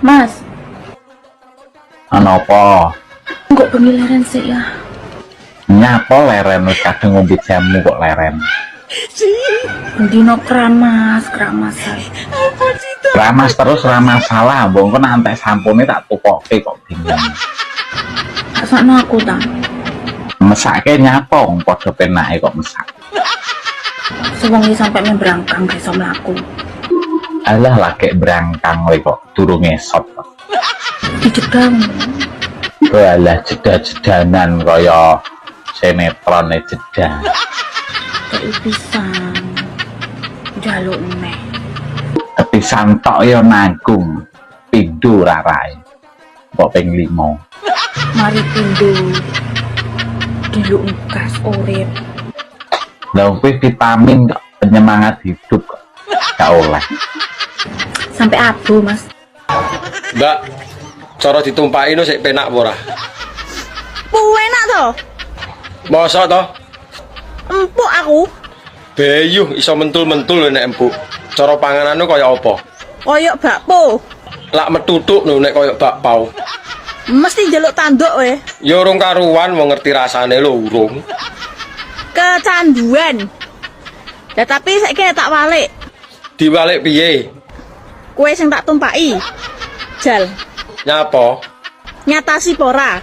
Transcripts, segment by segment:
Mas, Anopo? kok pengilaran sih ya? Nyapa leren wis kadung ngombe jamu kok leren. Dino keramas saya. Ramas terus ramas salah, mbok engko nek entek sampune tak tukoke kok bingung. Sakno aku ta. Mesake nyapa wong padha penake kok mesak. Sewengi sampai memberangkang iso mlaku. Alah lagi berangkang kowe kok durung esot. Dijegang. Alah jeda-jedanan kaya sinetron jeda. Kayak pisan. Jaluk neh. Kepisan tok ya nanggung. Pindho rarai. Kok ping 5. Mari pindho. Diluk gas urip. Lah kowe vitamin kok penyemangat hidup kok. Gak oleh. Sampai abu, Mas. Mbak, cara ditumpaki no sik penak apa ora? Enak to? Mosok to? Empuk aku. Bayuh iso mentul-mentul lho nek empuk. Cara panganane kaya apa? Koyok bakpo. Lak metutuk lho nek kaya bakpao. Mesti njaluk tanduk we. Ya urung karuan wong ngerti rasane lho urung. Kecanduan. Ya tapi saiki tak walik. Diwalik piye? Kue sing tak tumpaki. Jal, Nyapa? nyatasi pora.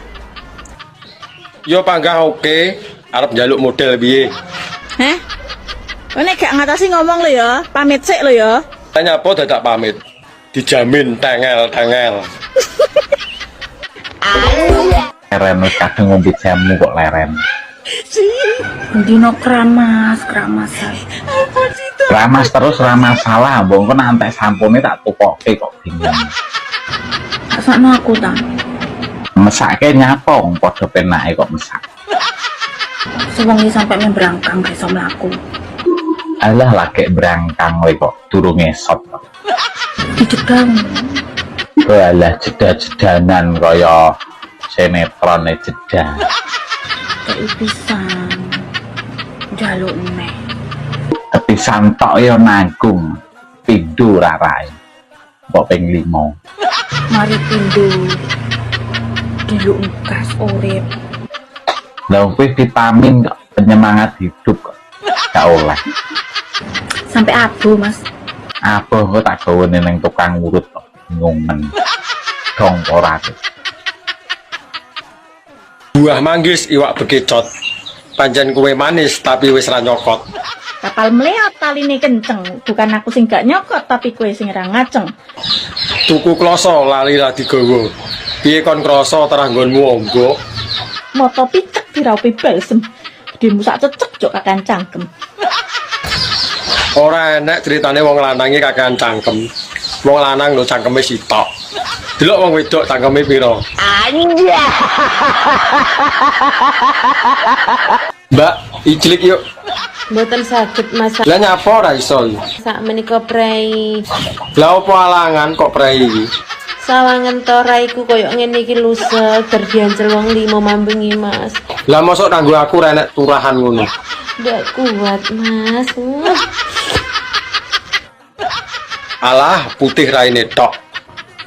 Ya panggah oke, arep njaluk model piye? Heh? Nek gak ngatasi ngomong lo ya, pamit sik lo ya. Nyapa dadak pamit. Dijamin tengel-tengel. Leren wis kadung ngombe jamu kok leren. Dino keramas saya. Ramas terus ramas salah, mbok engko nek entek sampune tak tukoke kok bingung. Sakno aku ta. Mesake nyapa wong padha penake kok mesak. Sewengi sampai memberangkang iso mlaku. Alah lagi berangkang kowe kok durung esot. Dijegang. Alah jeda-jedanan kaya sinetron jeda. Kayak pisan. Jaluk neh. Kepisan tok ya nanggung. Pindho rarai. Kok ping 5. Mari pindho. Diluk gas urip. Lah kowe vitamin kok penyemangat hidup kok. Gak oleh. Sampai abu, Mas. Apa kok tak gawe ning tukang urut kok bingung. Dong ora. Buah manggis iwak bekecot. Pancen kue manis tapi wis ra nyokot. Kapal meleot taline kenceng. Bukan aku sing gak nyokot tapi kue sing ra ngaceng. Tuku kloso lali ra digawa. Piye kon krasa terah nggonmu ombo? Moto picek diraupi balsem. Gedemu sak cecek jok kakan cangkem. Ora enak ceritane wong lanange kakean cangkem. Wong lanang lho cangkeme sitok. Delok wong wedok cangkeme pira? Mbak, icilik yuk. Mboten saged Mas. Lah nyapa ora iso iki? Sak menika prei. Lah opo alangan kok prei iki? Sawangen to raiku koyo ngene iki lusek terdiancel wong 5 mambengi Mas. Lah mosok kanggo aku ra enek turahan ngono. Ndak kuat Mas. Alah, putih raine tok.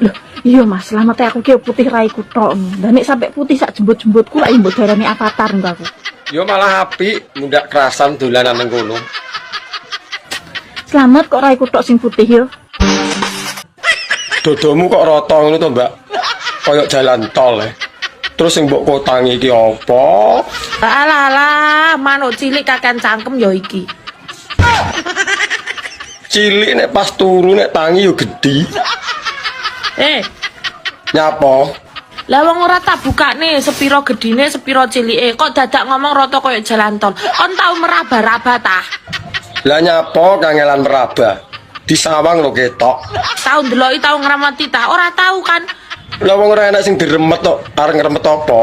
Loh, iya Mas, selamat aku ki putih raiku tok. Lah nek sampe putih sak jembut-jembutku lak mbok darani avatar engko aku. Yo malah apik, mundak kerasan dolanan nang kono. Selamat kok raiku tok sing putih yo. Dodomu kok rata ngono to, Mbak? Kayak jalan tol Terus sing mbok kotangi iki apa? Alah, manuk cilik kakan cangkem ya iki. Cilik nek pas turu nek tangi yo gedhi. Nyapa? Lah wong ora tak bukane sepiro gedine, sepiro cilike. Kok dadak ngomong rata koyo jalan tol. Kon tau meraba-raba ta? Lah nyapa kangelan meraba? Disawang lho ketok. Tau ndeloki tau ngramati ta? Ora tau kan? Lah wong ora enak sing diremet tok, arep ngremet apa?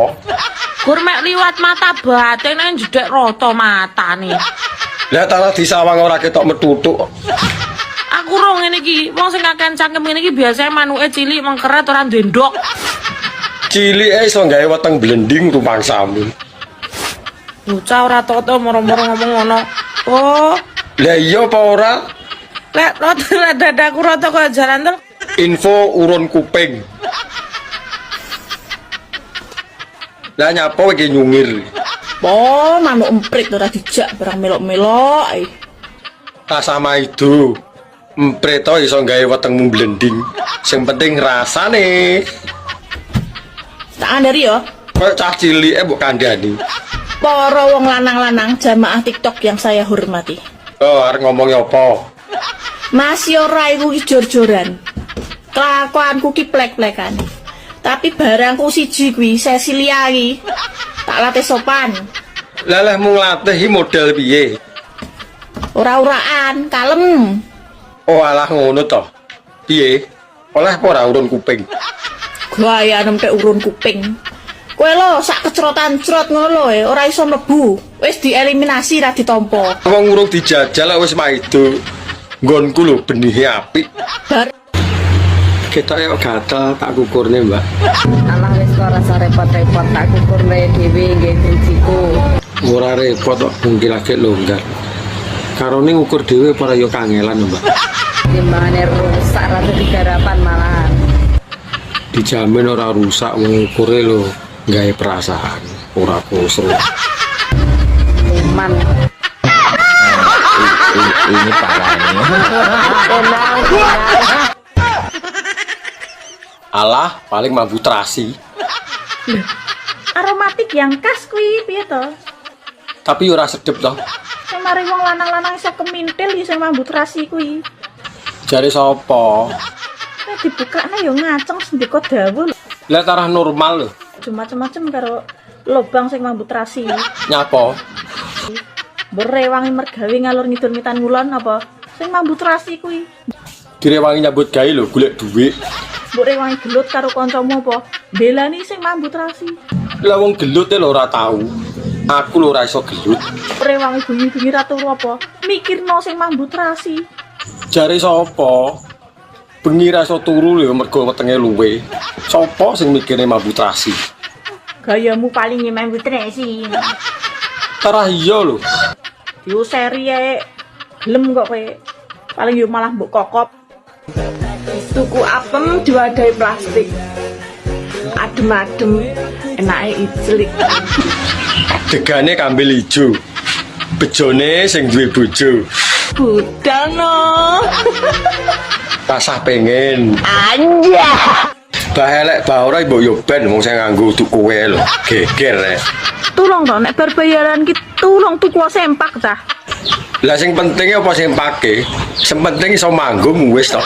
Gur mek liwat mata batin nang jedek rata matane. Lah tanah disawang ora ketok metutuk. Aku rong ngene iki, wong sing kakean cangkem ngene iki biasane manuke cilik mengkeret ora ndendok. Cilike iso gawe weteng blending tumpang samun. Bocah ora toto moro-moro ngomong ngono. Oh, Lah iya apa ora? lek dadaku rata kaya jalan tol. Info urun kuping. Lah nyapa iki nyungir. Oh, manuk emprit ora dijak barang melok-melok. Tak sama itu. Emprit to iso gawe wetengmu blending. Sing penting rasane. Tak andari yo. Kayak cah cilik mbok kandhani. Para wong lanang-lanang jamaah TikTok yang saya hormati. Oh, arep ngomong apa? Mas yo ora iku ki jor-joran. Kelakuanku ki plek-plekan. Tapi barangku siji kuwi Cecilia iki. Tak latih sopan. Lah mung latih iki model piye? Ora-oraan, kalem. Oh alah ngono to. Piye? Oleh apa ora urun kuping? Gaya nempe urun kuping. Kowe lo sak kecrotan-crot ngono lho, ora iso mlebu. Wis dieliminasi ra ditampa. Wong urung dijajal wis maido. Nggonku lho benihe apik. Bar Ketoke kok gatel tak kukurne, Mbak. Alah wis kok rasa repot-repot tak kukurne dhewe nggih kunciku. Ora repot kok mungkin lagi longgar. Karone ngukur dhewe para ya kangelan, Mbak. Timbangane rusak rada digarapan malahan. Dijamin ora rusak wong ukure lho gawe perasaan, ora kusru. Iman. Ini parahnya. Alah, paling mampu terasi. aromatik yang khas kuwi piye to? Tapi ora sedep toh. Sing mari wong lanang-lanang iso kemintil ya sing mambut rasi kuwi. Jare sapa? Nek dibukane yo ngaceng sendika dawuh lho. Lah tarah normal lho. Macem-macem karo lobang sing mambut rasi. Nyapa? Berewangi mergawe ngalur ngidul mitan ngulon apa? Sing mambut rasi kuwi. Direwangi nyambut gawe lho, golek dhuwit. Mbok rewangi gelut karo kancamu apa? Belani sing mambut rasi. Lah wong gelut e lho ora tau. Aku lho ora iso gelut. Rewangi bunyi-bunyi ratu apa? Mikirno sing mambut rasi. Jare sapa? Bengi ra iso turu lho mergo wetenge luwe. Sapa sing mikirne mambut rasi? Gayamu paling mambut rasi. Tarah iya lho. Yo seri ae. Gelem kok kowe. Paling yo malah mbok kokop. Tuku apem diwadahi plastik. Adem-adem, enake ijlik. Degane kambil ijo. Bejone sing duwe bojo. Budano. Rasah pengen. Anja. Bah elek bah ora mbok yo ben wong sing nganggo tuku kowe lho. Geger e. Tulung to nek berbayaran ki tulung tuku sempak cah. Lah sing penting apa sing pake? Sing penting iso manggung wis to.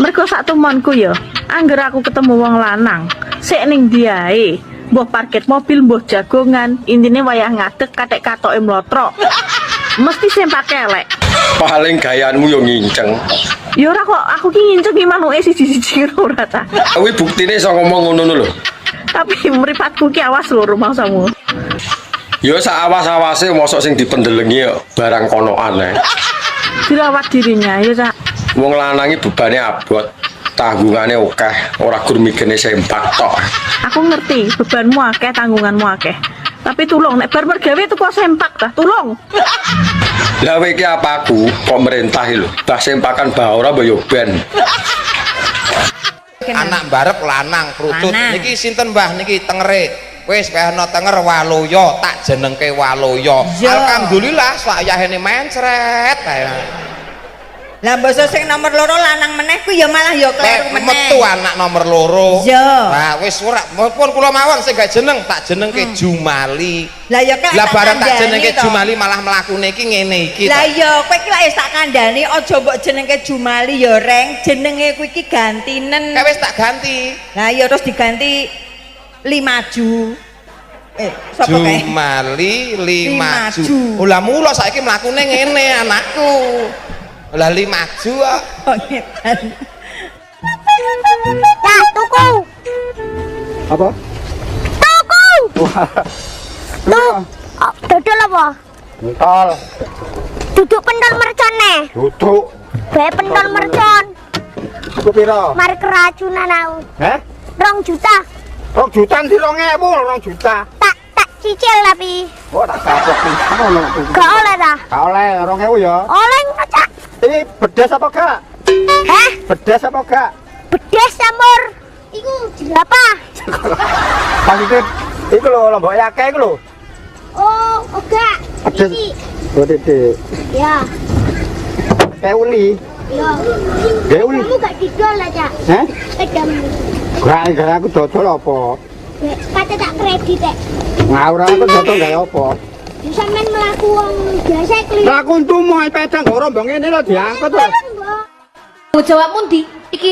Mergo sak tumonku ya, angger aku ketemu wong lanang, sik ning ndi ae, mbuh parkir mobil, mbuh jagongan, intine wayah ngadeg katek katoke mlotrok. Mesti sempak elek. Paling gayaanmu yo nginceng. Ya ora kok aku ki nginceng ki manuke siji-siji ora ta. Kuwi buktine iso ngomong ngono lho. Tapi mripatku ki awas lho rumangsamu. Yo sak awas-awase mosok sing dipendelengi yo barang konoan ae. Dirawat dirinya ya cak. Wong lanangi bebane abot, tanggungane akeh, ora gur mikirne sempak tok. Aku ngerti bebanmu akeh, tanggunganmu akeh. Tapi tulung nek bar mergawe tuku sempak ta, tulung. Lah kowe iki apa aku kok merintahi lho. Bah sempakan bah ora mbok yo ben. Anak barep lanang krutut niki sinten Mbah niki tengere wis wehna tenger Waluya tak jenengke Waluya alhamdulillah sayahene mencret Lah mbasa sing nomor loro lanang meneh ku ya malah ya kleru meneh. metu anak nomor loro. Iya. Nah wis ora pun kula mawon sing gak jeneng tak jenengke Jumali. Lah ya kan. Lah bareng tak jenengke Jumali malah mlakune iki ngene iki. Lah ya kowe iki lak wis tak kandhani aja mbok jenengke Jumali ya Reng, jenenge kuwi iki gantinen. Wis tak ganti. Lah ya terus diganti Limaju. Sapa kae? Jumali Limaju. Limaju. Lah mula saiki mlakune ngene anakku. Lah Limaju kok. Oh ngetan. Ya, tuku. Apa? Tuku. Tuh, dodol apa? Pentol. Duduk pentol mercon nih. Duduk. Bae pentol mercon. Iku pira? Mari keracunan aku. Heh? 2 juta. 2 juta ndi 2.000, 2 juta. Tak cicil tapi. Oh, tak kapok ngono. Gak oleh ta? Gak oleh 2000 ya. Oleh ngono, Cak. Ini bedas apa gak? Hah? Bedas apa gak? Bedes campur. Iku jerapah. Maksudnya itu lho lombok yake iku lho. Oh, enggak. Bedes. Ini. Oh, Dede. Ya. Keuli. Ya. Keuli. Kamu gak didol lah, Cak. Hah? Pedamu. Gak aku dodol apa? Kata tak kredit, Cak. Ngawur aku dodol gak apa? Ya sampean mlaku wong biasa kli. Lah aku ntumu pedang kok rombong ngene lho diangkut lho. Jawabmu ndi? Iki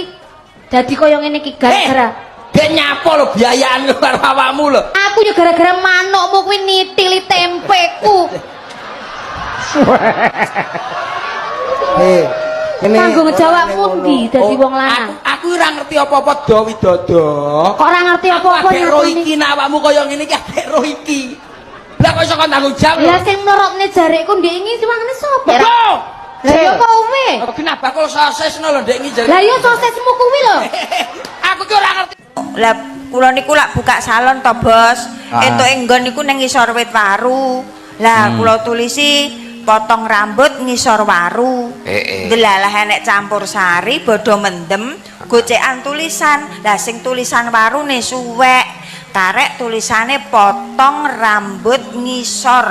dadi koyo ngene iki gara-gara Dek nyapa lho biayaan karo awakmu lho. aku yo gara-gara manukmu kuwi nitili tempeku. Kanggo ngejawabmu ndi dadi wong lanang? Aku ora ngerti apa-apa do Widodo. Kok ora ngerti apa-apa ro nyakoni? iki nek awakmu kaya ngene iki adek ro iki. Lah kok iso kon tanggung jawab? Lah sing nurutne jarekku ndek iki siwangane sapa? Lah yo apa ume? Kenapa kok sosis lho ndek iki jare? Lah yo sosismu kuwi lho. Aku ki ora ngerti. Lah kula niku lak buka salon to, Bos. Entuk enggon niku ning ngisor wit waru. Lah kula tulisi potong rambut ngisor waru. Delalah enek campur sari, bodo mendem, gocekan tulisan. Lah sing tulisan warune suwek. Karek tulisane potong rambut ngisor.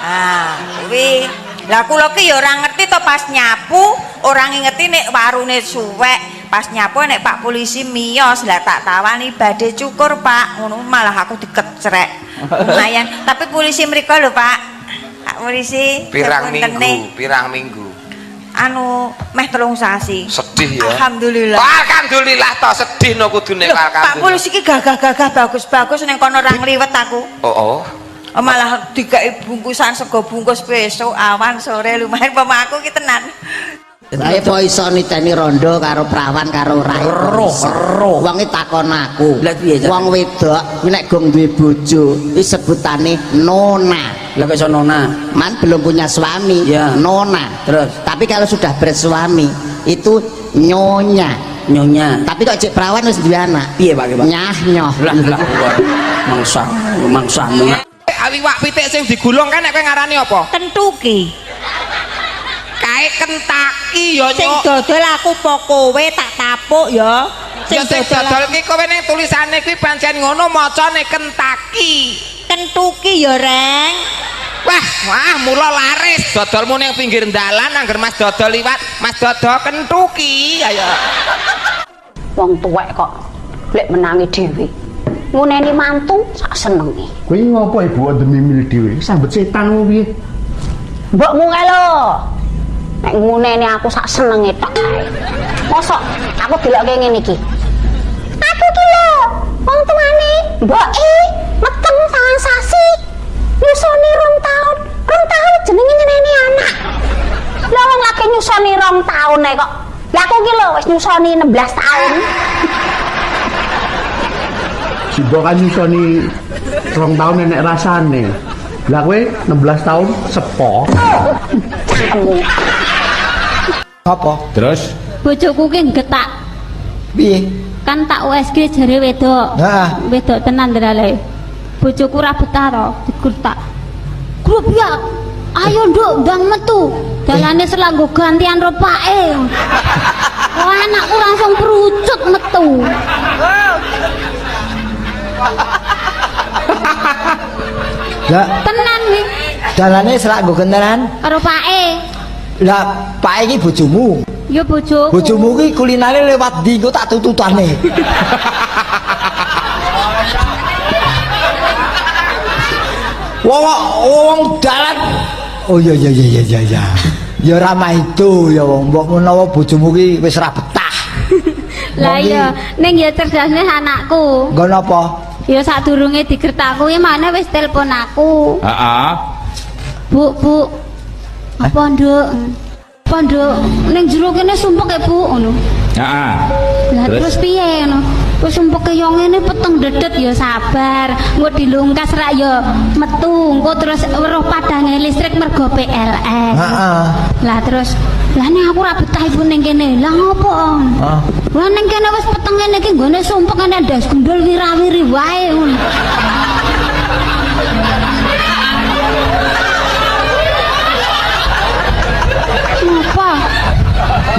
Ah, kuwi. Lah kula ki ya ora ngerti to pas nyapu, ora ngingeti nek warune suwek. Pas nyapu nek Pak polisi miyos, lah tak tawani badhe cukur, Pak. Ngono malah aku dikecrek. Lumayan, tapi polisi mriko lho, Pak. Pak polisi Pirang minggu. Anu meh 3 sasi. Sedih ya. Alhamdulillah. Alhamdulillah to sedih no kudune Pak polisi ki gagah-gagah bagus-bagus ning kono ora ngliwet aku. Oh. Malah dikai bungkusan sego bungkus besok awan sore lumayan pemaku ki tenan. Lah apa iso niteni rondo karo prawan karo ora ero. Wong iki takon aku. Wong wedok kuwi nek gong duwe bojo iki sebutane nona. Lah kok iso nona? Man belum punya suami, ya. Nona. Terus, tapi kalau sudah bersuami itu nyonya. Tapi kok cek perawan wis duwe anak. Piye Pak? Nyah nyoh. Lah. Mangsamu. Awiwak pitik sing digulung kan nek kowe ngarani apa? Kentuki. Kae Kentucky ya Sing dodol aku po kowe tak tapuk ya. Sing dodol ki kowe ning tulisane kuwi pancen ngono macane Kentucky. Kentuki ya, Reng. Wah, mula laris dodolmu ning pinggir dalan angger Mas dodol liwat, Mas dodol Kentucky ayo. Wong tuwek kok lek menangi dhewe. Nguneni mantu sak senenge. Kuwi ngopo Ibu demi milih dhewe? Sambet setan piye? Mbokmu kae lho. Nek nguneni aku sak senenge tok kae. Mosok aku delokke ngene iki. Aku ki lho, wong tuane mboke meteng 9 sasi. Nyusoni 2 tahun. 2 tahun jenenge nyeneni anak. Lah wong lagi nyusoni 2 tahun kok. Lah aku ki lho wis nyusoni 16 tahun. Si Mbok kan nyusoni 2 tahun nenek rasane. Lah kowe 16 tahun sepo. Cangkemmu. Apa? Terus? Bojoku ki getak. Piye? Kan tak USG jare wedok. Heeh. Wedok tenan ndrale. Bojoku ra betah ro, digertak. Grup ya. Ayo nduk ndang metu. Dalane selanggo gantian ropake. Oh anakku langsung perucut metu. Lah Tenan wi. dalane selak nggo kentenan. Karo pake. Lah Pak iki bojomu. Ya bojoku. Bojomu ki kulinare lewat ndi engko tak tututane. Wong dalan. Oh iya. Ya ramah itu ya wong mbok menawa bojomu ki wis ra betah. Lah iya, ning ya cerdasne anakku. Nggon apa? Ya sadurunge digertak kuwi mana wis telepon aku. Heeh. Bu. Apa nduk? Apa nduk? Ning jero kene sumpek ya, Bu, ngono. Heeh. Lah terus piye ngono? Wis sumpeke yo ngene peteng dedet ya sabar. Engko dilungkas rak ya metu. Engko terus weruh padange listrik mergo PLN. Heeh. Lah terus lah nek aku ra betah ibu ning kene. Lah ngopo? Lah ning kene wis peteng ngene iki nggone sumpek ana ndas gundul wirawiri wae ngono.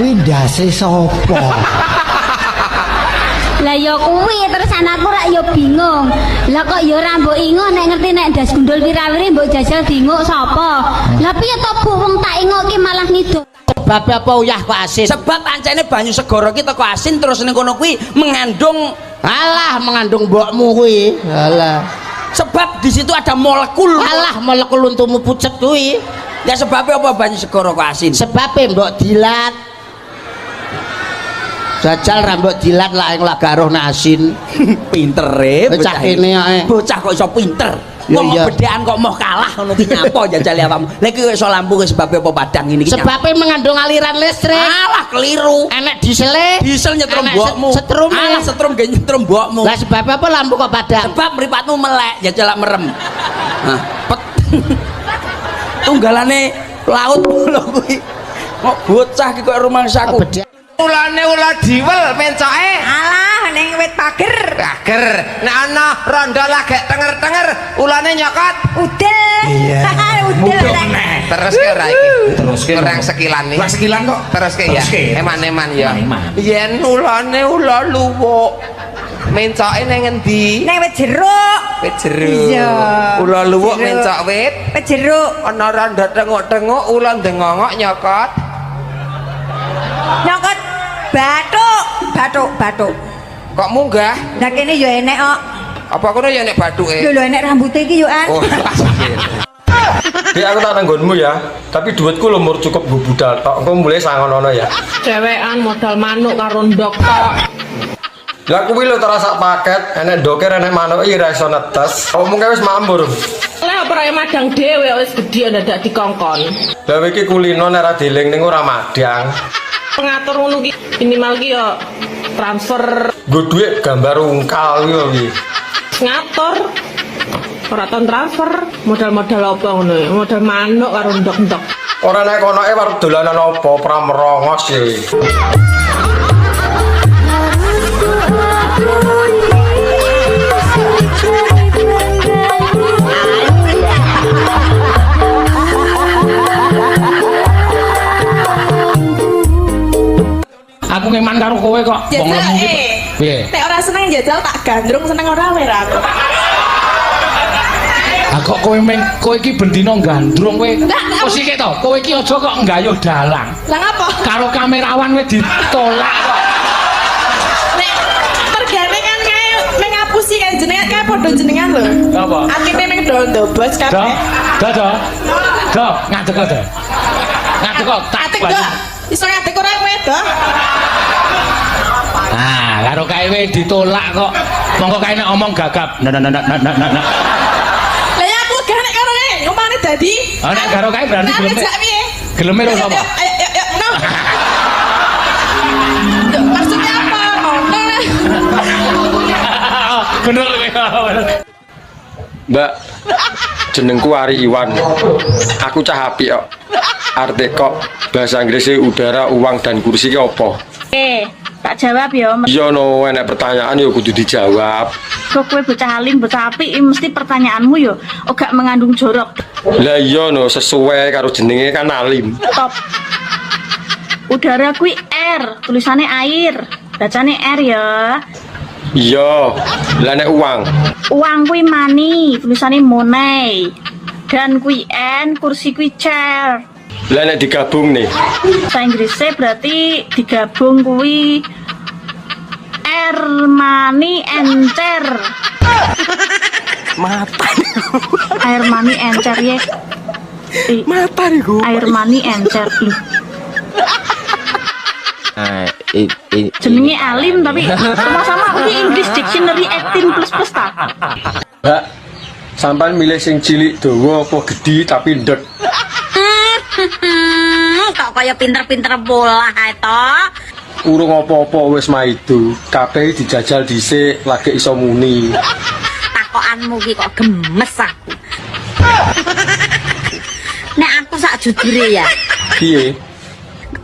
kuwi ndase sapa? Lah ya kuwi terus anakku rak ya bingung. Lah kok ya ora mbok ingo nek ngerti nek ndas gundul wirawiri mbok jajal dinguk sapa? Lah piye to Bu wong tak ingok ki malah ngidul. Sebab apa uyah kok asin? Sebab pancene banyu segara ki teko asin terus ning kono kuwi mengandung mengandung mbokmu kuwi. Alah. Sebab di situ ada molekul. Molekul untumu pucet kuwi. Ya sebabnya apa banyu segara kok asin? Sebabnya mbok dilat. Jajal rambut dilat lah yang lagaruh asin. Pintere bocah ini ae. Bocah kok iso pinter. Ngomong bedean kok mau kalah ngono ki ngapa jajal awakmu. Lha iki kok iso lampu sebabnya apa padang ini ki? Sebabnya mengandung aliran listrik. Alah keliru. Enek diesel nyetrum mbokmu. Setrum. Alah setrum ge nyetrum mbokmu. Lah sebabnya apa lampu kok padang? Sebab mripatmu melek jajal merem. Nah, tunggalane laut lho kuwi. Kok bocah ki kok rumangsaku. Ulane ula diwel mencoke. Alah ning wit pager. Pager. Nek ana rondo lagi tenger-tenger, ulane nyokot. Udel. Iya. Udel. Terus ke ora iki? Terus ke orang sekilan nih. Sekilan kok. Terus ke ya. Eman-eman ya. Yen ulane ula luwuk. Mencoke ning endi? Ning wit jeruk. Wit jeruk. Iya. Ula luwuk mencok wit jeruk. Ana rondo tengok-tengok ula ndengongok nyokot. Nyokot bathuk. Kok munggah? Lah kene ya enek kok. Apa kono ya enek bathuke? Lho enek rambute iki yo an. Oh, Dek aku tak nanggonmu ya, tapi duitku lumur cukup gue budal tok. Engko mulai sangono ya. Cewekan modal manuk karo ndok tok. Lah kuwi lho terasa paket, enek ndoke enek manuk iki ra iso netes. Omongke wis mambur. Lah ora madang dhewe wis gedhe dadak dikongkon. Lah iki kulino nek ra dieling ning ora madang. Pengatur ngono ki minimal ki yo transfer Gue duit gambar ungkal iki. ngatur. Ora ton transfer, modal-modal apa ngono ya? Modal manuk karo ndok-ndok. Ora nek konoke warung dolanan apa, pra merongos ya. Aku ngeman karo kowe kok. Wong lemu iki. Piye? Nek ora seneng jajal tak gandrung, seneng ora wae aku. Kok kowe iki bendina gandrung kowe. Wis iki to, kowe iki aja kok nggayuh dalang. Lah ngapa? Karo kamerawan wis ditolak kok. Nek tergane kan kae ning ngapusi kae jenengan kae padha jenengan lho. Apa? Atine ning ndobos kabeh. Do, ngadeg kok. Ngadeg kok tak. Iso ngadeg ora kowe do? Nah, karo kae wis ditolak kok. Monggo kae nek omong gagap. Nah. Lah ya aku gak nek karo kae, omane dadi. Oh, nek karo kae berarti gelem. Geleme lho sapa? No. Maksudnya apa? Bener. Mbak, jenengku Ari Iwan. Aku cah apik kok. Arti kok bahasa Inggrisnya udara, uang dan kursi ki apa? Tak jawab ya. Iya no, enek pertanyaan ya kudu dijawab. Kok kowe bocah alim, bocah apik mesti pertanyaanmu yo gak mengandung jorok. Lah iya no, sesuai karo jenenge kan alim. Top. Udara kuwi air, tulisannya air. Bacane air ya. Iya, lah nek uang. Uang kuwi money, tulisannya money. Dan kuwi n, kursi kuwi chair. Lah nek digabung nih. Bahasa Inggrisnya berarti digabung kuwi air, money, encer. Mata. Air money encer ya. Mata niku. Air money encer. Jenenge alim tapi sama-sama iki English Dictionary 18+ ta. Mbak, sampean milih sing cilik dawa apa gedhi tapi ndek? Kok kaya pinter-pinter bola to. Urung apa-apa wis maido. Kabeh dijajal dhisik lagi iso muni. Takokanmu ki kok gemes aku. Nek aku sak jujure ya. Piye?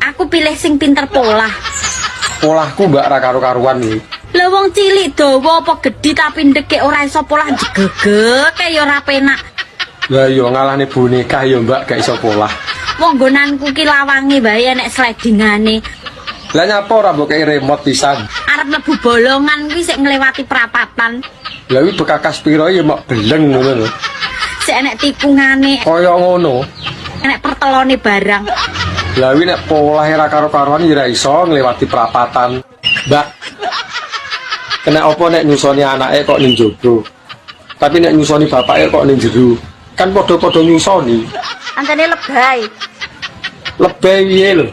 Aku pilih sing pinter pola. Polahku mbak ra karo-karuan iki. Lah wong cilik dawa apa gedhi tapi ndek ora iso polah jegege ya ora penak. Lah yo ngalahne boneka yo mbak gak iso polah. Wong nggonanku ki lawange bae nek slidingane. Lah nyapa ora mbok kei remote pisan. Arep mlebu bolongan kuwi sik nglewati perapatan. Lah kuwi bekakas piro ya mok beleng ngono lho. Sik enek tikungane, Kaya ngono. enek pertelone barang. Lah kuwi nek polahe ra karo-karoan ya ora iso nglewati perapatan. Mbak. Kena apa nek nyusoni anake kok ning jero. Tapi nek nyusoni bapake kok ning jero. Kan padha-padha nyusoni. Antene lebay. Lebay piye lho.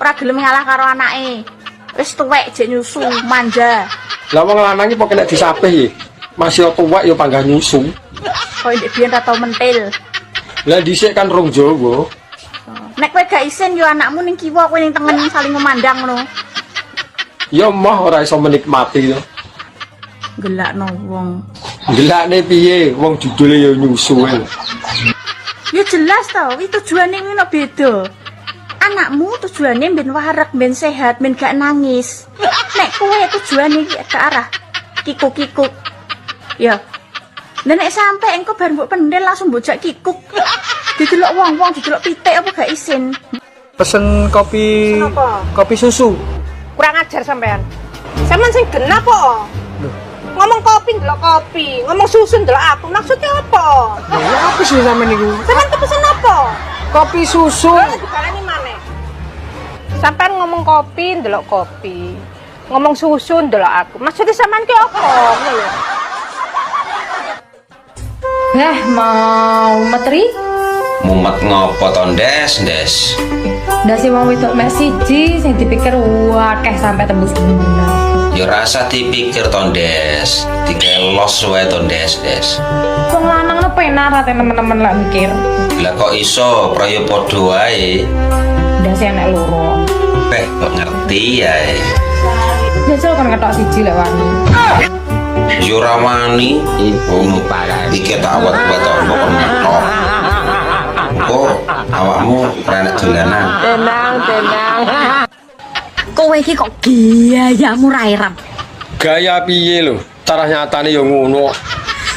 Ora gelem ngalah karo anake. Wis tuwek jek nyusu, manja. Lah wong lanang iki pokoke nek disapih masih tuwek ya panggah nyusu. Kok ndek biyen ra tau mentil. Lah dhisik kan rong Jawa. Nek kowe gak isin yo anakmu ning kiwa, kowe ning tengen saling memandang ngono. Ya moh ora iso menikmati to. Gelakno wong. Gelakne piye? Wong judule ya nyusu ae. Ya jelas to, iki tujuane ngono beda. Anakmu tujuane ben warak, ben sehat, ben gak nangis. Nek kowe tujuane ke arah kikuk-kikuk. Ya. Lah nek sampe engko bar mbok pendel langsung bojak kikuk. Didelok wong-wong, didelok pitik apa gak isin. Pesen kopi kopi susu. Kurang ajar sampean. Sampean sing genah kok. Ngomong kopi ndelok kopi, ngomong susu ndelok aku. Maksudnya apa? Ya apa sih sampean niku? Sampean pesen apa? Kopi susu. Dibalani maneh. Sampean ngomong kopi ndelok kopi. Ngomong susu ndelok aku. Maksudnya sampean ki apa? Ngono lho. Mau metri? Mumet ngopo to, Ndes? Ndase wong wedok mek siji sing dipikir akeh sampai tembus bulan. Ya rasa dipikir to, Ndes. Dikelos wae to, Ndes. Wong lanang lu penak ra temen-temen lak mikir. Lah kok iso praya padha wae. Ndase enek loro. Kok ngerti ya. Jajal kan ketok siji lek wani. Yo ora wani iki tak awet-awet to kok ngetok. Oh, awakmu renek dolanan. Tenang. Kowe iki kok gayamu ra irem. Gaya piye lho? Cara nyatane ya ngono.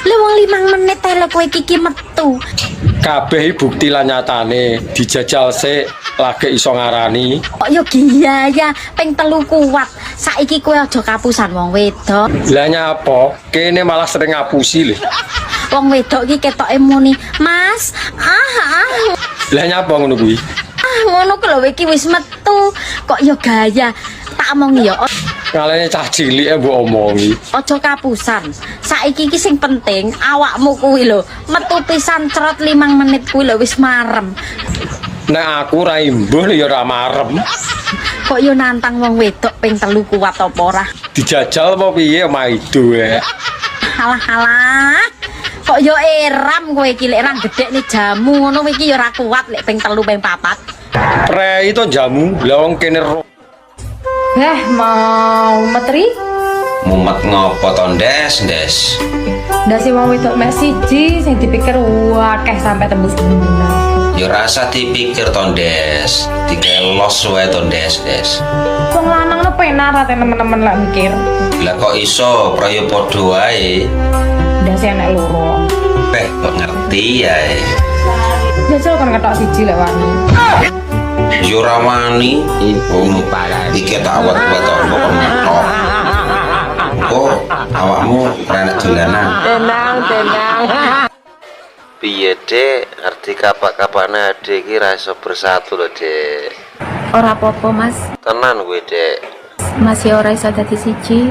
Lah wong 5 menit tele kowe iki metu. Kabeh bukti lan nyatane dijajal sik lagi iso ngarani. Kok yo gaya ping 3 kuat. Saiki kowe aja kapusan wong wedok. Lah nyapa? Kene malah sering ngapusi lho. Wong wedok iki ketoke muni, "Mas, Lah nyapa ngono kuwi? ngono ku lho iki wis metu." Kok yo gaya. Tak omongi yo. Ngalene cah cilike mbok omongi. Aja kapusan. Saiki iki sing penting awakmu kuwi lho. Metu pisan cerot 5 menit kuwi lho wis marem. Nek aku ra imbuh ya ora marem. Kok yo nantang wong wedok ping 3 kuat apa ora? Dijajal apa piye maido ae. Halah. Kok yo eram kowe iki lek ra gedhekne jamu ngono iki yo ora kuat lek ping 3 ping 4. Prei to jamu. Lah wong kene Mau metri? Mumet ngopo to, Ndes? Ndase wong wedok mek siji sing dipikir akeh sampai tembus bulan. Ya rasa dipikir to, Ndes. Dikelos wae to, Ndes. Wong lanang lu penak ra temen-temen lak mikir. Lah kok iso praya padha wae. Ndase enek loro. Kok ngerti ya. Jajal kan ketok siji lek wani. Yo ora wani iki tak awet-awet to kok ngetok. Oh, awakmu renek dolanan. Tenang. Piye, Dek? Ngerti kapak-kapakne adek iki ra iso bersatu lho, Dek. Ora apa-apa, Mas. Tenan kowe, Dek. Masih ora iso dadi siji.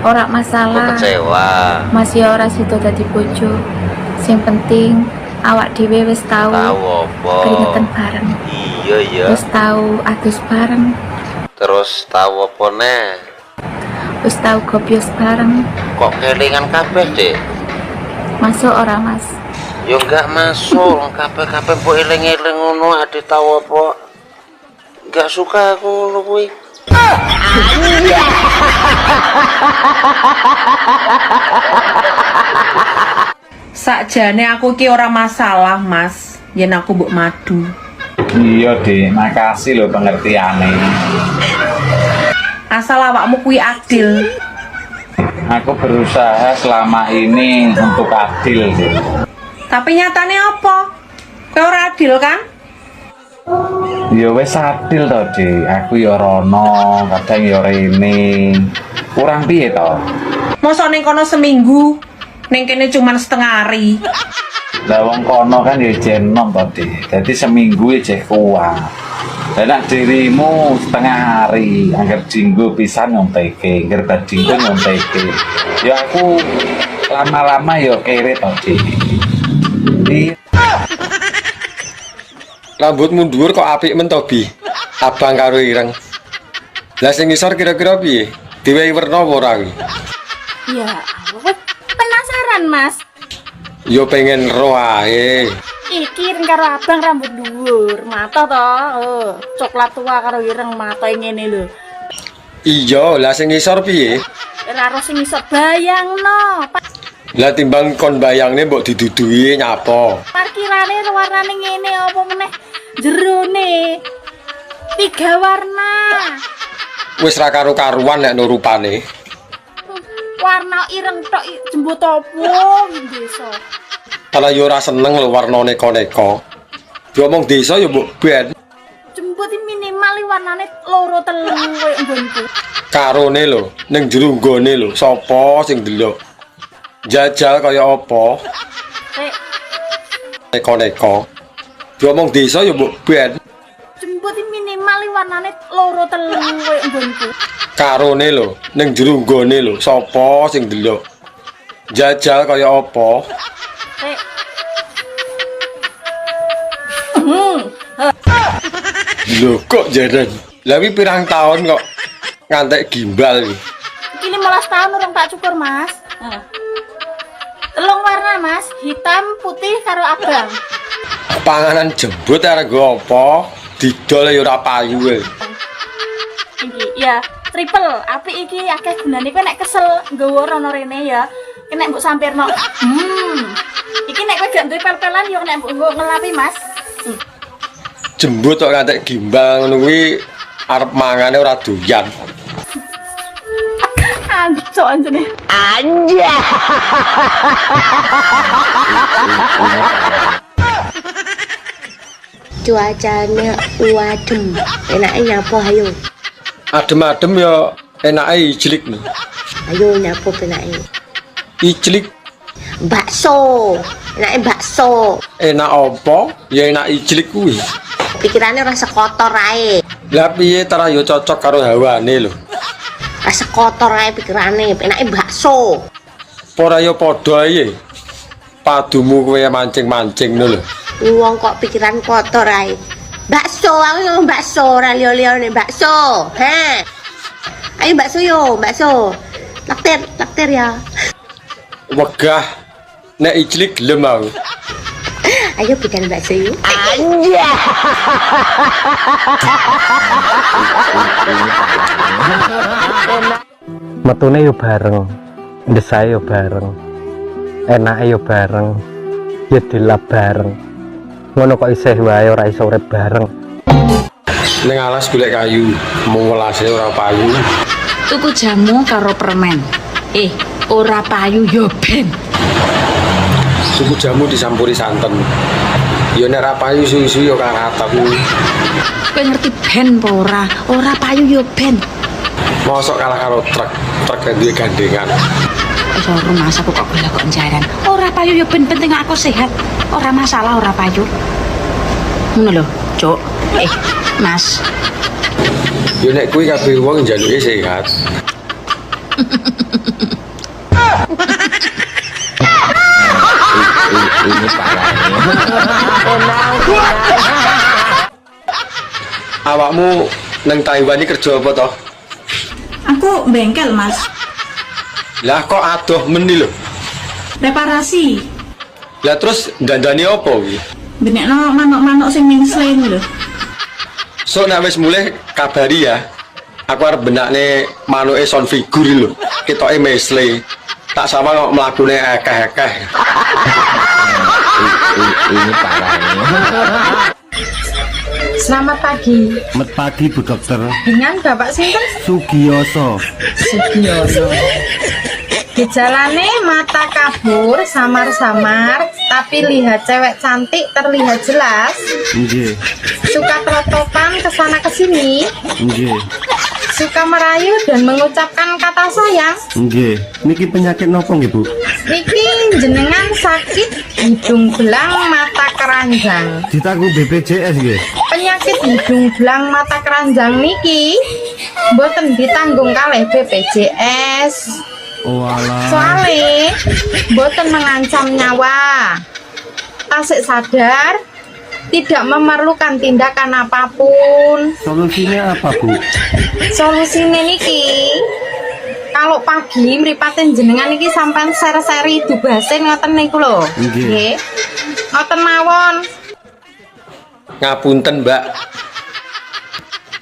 Ora masalah. Kecewa. Masih ora sida dadi bojo. Sing penting awak dhewe wis tau apa? Keringetan bareng. Iya, ya. Wis tau adus bareng. Terus tahu apa neh? Wis tau gobyos bareng. Kok kelingan kabeh, Dek? Masuk ora, Mas? Yo enggak masuk, kabeh-kabeh mbok eling-eling ngono ade tahu apa? Enggak suka aku ngono kuwi. Sakjane aku ki ora masalah, Mas. Yen aku mbok madu. Iya, Dik. Makasih lho pengertiane. Asal awakmu kuwi adil. Aku berusaha selama ini untuk adil, Dik. Tapi nyatane apa? Kowe ora adil kan? Ya wis adil to, Dik. Aku ya rono, kadang ya rene. Kurang piye to? Mosok ning kono seminggu, ning kene cuman setengah hari. Lah wong kono kan ya jenom to, Dik. Dadi seminggu ya jek kuat. Lah nek dirimu setengah hari, angger dinggo pisan nyonteke, angger badinggo nyonteke. Ya aku lama-lama ya kere to, Dik. Rambutmu dhuwur kok apik men to, Bi? Abang karo ireng. Lah sing ngisor kira-kira piye? Diwehi werna apa ora kuwi? Ya, aku penasaran, Mas. Yo pengen ro ae. Iki karo abang rambut dhuwur, mata to. Coklat tua karo ireng mata ngene lho. Iya, lah sing ngisor piye? Ora ro sing iso bayangno. Lah timbang kon bayangne mbok didudui nyapa? Parkirane warnane ngene apa meneh jerone. 3 warna. Wis ra karo-karuan nek no rupane. Warna ireng tok jembut opo desa. Kalau yo ora seneng lho warna neko-neko. Diomong desa yo mbok ben. Jembut minimal warnane 2-3 koyo nggonku. Karone lho, ning jero nggone lho, sapa sing delok? Jajal kaya apa? Neko-neko. Diomong desa yo mbok ben. Jembut minimal warnane 2-3 koyo nggonku. Karone lho, ning jero nggone lho, sapa sing delok? Jajal kaya apa? Lho kok jaran? Lah wi pirang tahun kok ngantek gimbal iki. Iki 15 tahun urung tak cukur, Mas. Telung warna, Mas, hitam, putih karo abang. Panganan jembut arek nggo apa? Didol ya ora payu e. Iki ya, triple. Apik iki akeh gunane kowe nek kesel nggawa rono rene ya. Nek mbok sampirno. Iki nek kowe gak duwe pel-pelan yo nek mbok ngelapi, Mas. Jembut kok ngantek gimbal ngono kuwi arep mangane ora doyan. Anjo anjene. Anja. Cuacanya adem, enaknya nyapo ayo. Adem-adem ya enake ijlik lho. Ayo nyapo enaknya. Ijlik Bakso, enaknya bakso. enak apa? Ya enak ijlik kuwi. Pikirannya rasa kotor ae. Lah piye tara ya cocok karo hawane lho. Rasa kotor ae pikirannya, enaknya bakso. Ora ya padha ae. Padumu kowe mancing-mancing ngono lho. Wong kok pikiran kotor ae. Bakso, aku yang bakso, ora liyo-liyone bakso. Ha. Ayo bakso yo, bakso. Lakter ya. Wegah nek ijlik gelem aku. Ayo bikin bakso yuk. Anja. Metune yo bareng, ndesae yo bareng, enake yo bareng, ya dilap bareng. Ngono kok isih wae ora iso urip bareng. Ning alas golek kayu, mung welase ora payu. Tuku jamu karo permen. Ora payu yo ben. Tuku jamu disampuri santen. Ya nek ora payu susu ya kakataku. Kowe ngerti ben apa ora? Ora payu yo ben. Mosok kalah karo truk yang duwe gandengan. Wis ora mas aku kok golek kok jaran. Ora payu yo ben penting aku sehat. Ora masalah ora payu. Ngono lho, Cuk. Mas. Yo nek kuwi kabeh wong njaluke sehat. Ini parah. Awakmu nang Taiwan iki kerja apa toh? Aku bengkel, Mas. Lah kok adoh meni lho. Reparasi. Lah terus dandani apa kuwi? Benekno manuk-manuk sing ning sling lho. So nek wis mulih kabari ya. Aku arep benakne manuke son figur lho. Ketoke mesle. Tak sama kok mlakune akeh-akeh. Ini parah. Selamat pagi. Selamat pagi Bu Dokter. Dengan Bapak sinten? Sugioso. Sugioso. Gejalane mata kabur, samar-samar, tapi lihat cewek cantik terlihat jelas. Nggih. Suka terotokan kesana kesini. Nggih. Suka merayu dan mengucapkan kata sayang. Nggih. Niki penyakit nopo nggih, Bu? Niki jenengan sakit hidung belang mata keranjang. Ditaku BPJS nggih. Penyakit hidung belang mata keranjang niki mboten ditanggung kalih BPJS. Oh alah. Soalnya mboten mengancam nyawa. Tasik sadar tidak memerlukan tindakan apapun. Solusinya apa, Bu? Solusinya niki kalau pagi mripatin jenengan niki sampean seri-seri dubasin ngoten niku lho. Nggih. Ngoten mawon. Ngapunten, Mbak.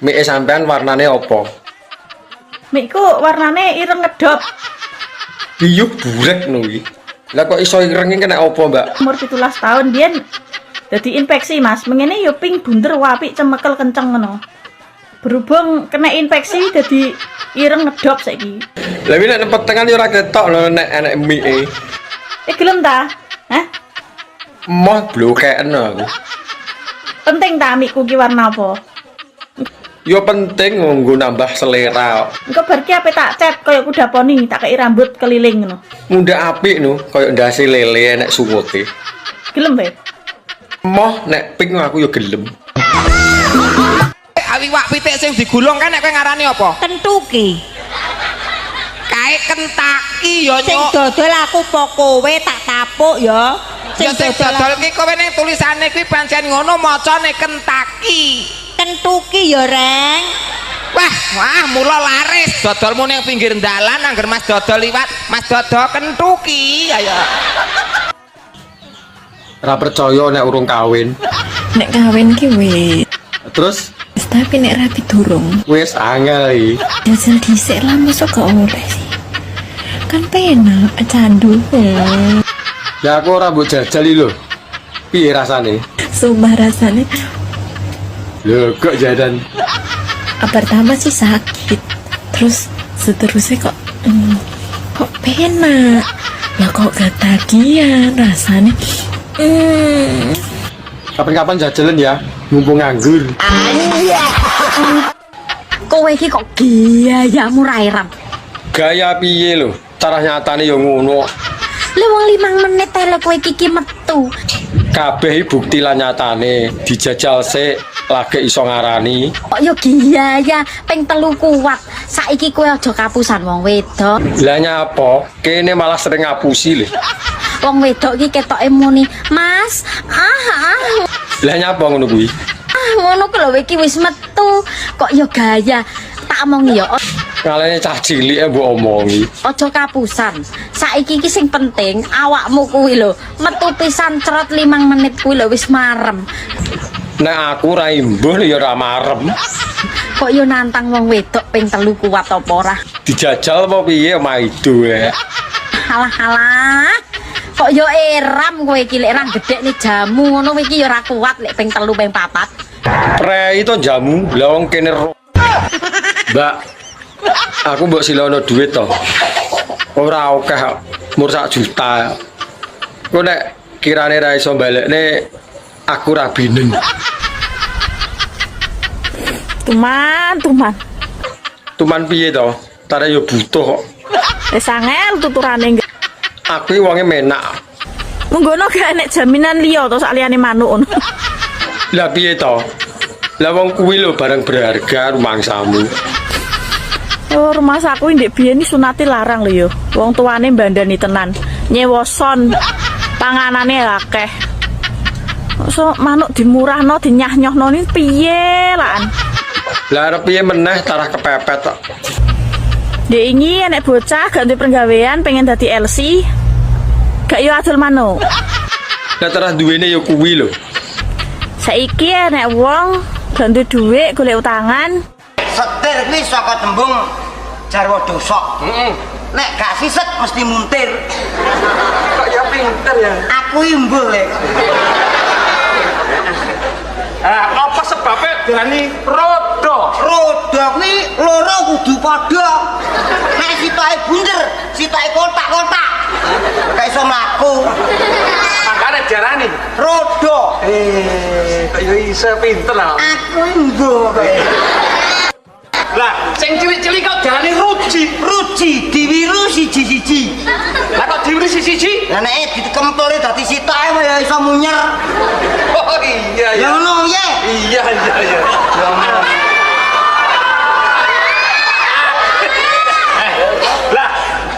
Mie sampean warnane apa? Mikku warnane ireng ngedop. Biyuh burek no iki. Lah kok iso ireng kena apa, Mbak? Umur 17 tahun biyen dadi infeksi, Mas. Mengene yo ping bunder wapik cemekel kenceng ngono. Berhubung kena infeksi dadi ireng ngedop saiki. Lah iki nek petengan yo ora ketok lho nek enek mie. Gelem ta? Hah? Moh blokeken aku. Penting ta mikku ki warna apa? Yo penting nggo nambah selera. Engko bar ki ape tak cat kaya kuda poni, tak kei rambut keliling ngono. Munda apik no, kaya ndase lele enek suwute. Gelem wae. Moh nek pink aku yo gelem. Iwak pitik sing digulung kan nek kowe ngarani apa? Kentuki. Kae Kentucky ya, Nyuk. Sing dodol aku po kowe tak tapuk ya. Ya sing dodol ki kowe ning tulisane kuwi pancen ngono macane Kentucky. Kentuki ya, Reng. Wah, mula laris dodolmu ning pinggir dalan angger Mas dodol liwat, Mas dodol Kentucky. Ayo. Ora percaya nek urung kawin. Nek kawin ki wis. Terus Tapi nek rapi durung. wis angel iki. Jajal dhisik lah mosok gak oleh sih. Kan penak candu. Lah aku ora mbok jajali lho. Piye rasane? Sumpah rasane Lho kok jadan. pertama sih sakit. Terus seterusnya kok penak. Lah kok ketagihan rasane. Kapan-kapan jajalan ya, mumpung nganggur. Kowe iki kok gayamu ra irem. Gaya piye lho? Cara nyatane ya ngono. Lah wong 5 menit tele kowe iki metu. Kabeh bukti lan nyatane dijajal sik lagi iso ngarani. Kok yo gaya ping 3 kuat. Saiki kowe aja kapusan wong wedok. Lah nyapa? Kene malah sering ngapusi lho. Wong wedok iki ketoke muni, "Mas, Lah nyapa ngono kuwi? ngono ku lho iki wis metu." Kok yo gaya. Tak omongi yo. Ngalene cah cilik mbok omongi. Aja kapusan. Saiki iki sing penting awakmu kuwi lho. Metu pisan cerot 5 menit kuwi lho wis marem. Nek aku ra imbuh ya ora marem. Kok yo nantang wong wedok ping 3 kuat apa ora? Dijajal apa piye maido ya. Halah. Kok yo eram kowe iki lek ra gedhekne jamu ngono iki yo ora kuat lek ping 3 ping 4. Prei to jamu, lah wong kene Mbak, aku mbok silono duit to. Ora akeh, mur 1 juta. Kok nek kirane ra iso balekne aku ra binen. Tuman. Tuman piye to? Tare yo butuh kok. Wis angel tuturane. Aku wonge menak. Menggono gak enek jaminan liya to sak liyane manuk ngono. Lah piye to? Lah wong kuwi lho barang berharga rumangsamu. Oh, rumah saku ndek biyen iki sunate larang lho ya. Wong tuane mbandani tenan. Nyewa son. Panganane akeh. So manuk dimurahno dinyah-nyohno ni piye lan? Lah arep piye meneh tarah kepepet kok. Dek ingi enek bocah gak duwe penggawean pengen dadi LC. Gak yo adol manuk. Lah tarah duwene ya kuwi lho. Saiki enek wong gak duwe dhuwit golek utangan. Setir kuwi saka tembung jarwa dosa. Nek gak siset mesti muntir. Kok ya pinter ya? Aku imbuh lek. Apa sebabnya diarani roda? Roda kuwi loro kudu padha. Nek sitoke bunder, sitoke kotak-kotak. Gak iso mlaku. Makane diarani Rodo. kok yo iso pinter lah. Aku enggo kok. Lah, sing cilik-cilik kok diarani ruji. Ruji diwiru siji-siji. Lah kok diwiru siji-siji? Lah nek dikempule dadi sitok ae ya iso munyer. Oh iya ya. Ya ngono ya. Iya. Ya ngono. Lah,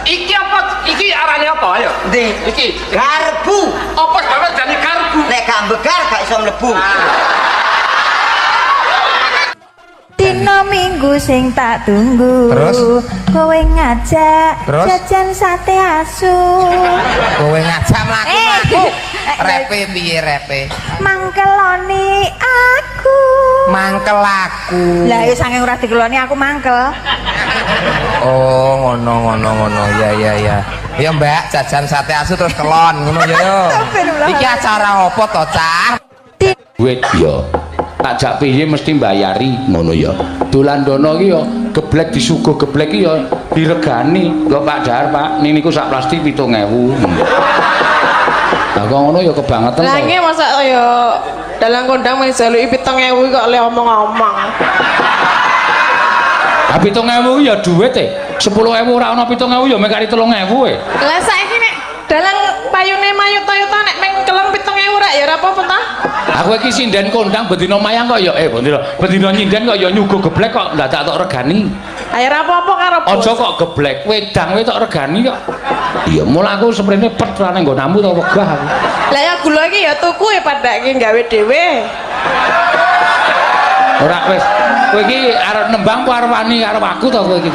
iki apa? Iki arane apa ayo? Ndi? Iki Garbu. apa banget jane garbu? Nek gak mbegar gak iso mlebu. Dino minggu sing tak tunggu. Terus? Kowe ngajak Terus? jajan sate asu. Kowe ngajak mlaku-mlaku. Repe piye repe? Mangkeloni aku. Mangkel aku. Lah ya saking ora dikeloni aku mangkel. Oh, ngono. Ya. Ya Mbak, jajan sate asu terus kelon ngono ya yo. Iki acara apa to, Cah? Duit yo. Tak jak piye mesti mbayari ngono ya. Dolan dono ki yo geblek disuguh geblek ki yo diregani. Lho Pak Dahar, Pak, niku sak plastik 7.000. Lah kok ngono ya kebangetan. Lah nggih masa ya dalang kondang men jaluki 7.000 kok le omong-omong. Lah 7.000 ya duit e. 10.000 ora ana 7.000 ya mek kari 3.000 e. Lah saiki nek dalang payune mayu Toyota nek meng kelem 7.000 ra ya ora apa-apa ta? Aku iki sinden kondang bendina mayang kok ya bendina nyinden kok ya nyuguh geblek kok ndak tak regani. Ayo ora apa-apa karo bos. Aja kok geblek wedang we tak regani kok. Iya mula aku seprene pet ra nang nggonamu ta wegah aku. Lah ya gula iki ya tuku ya padake gawe dhewe. Ora wis kowe iki arep nembang apa arep wani karo aku ta kowe iki.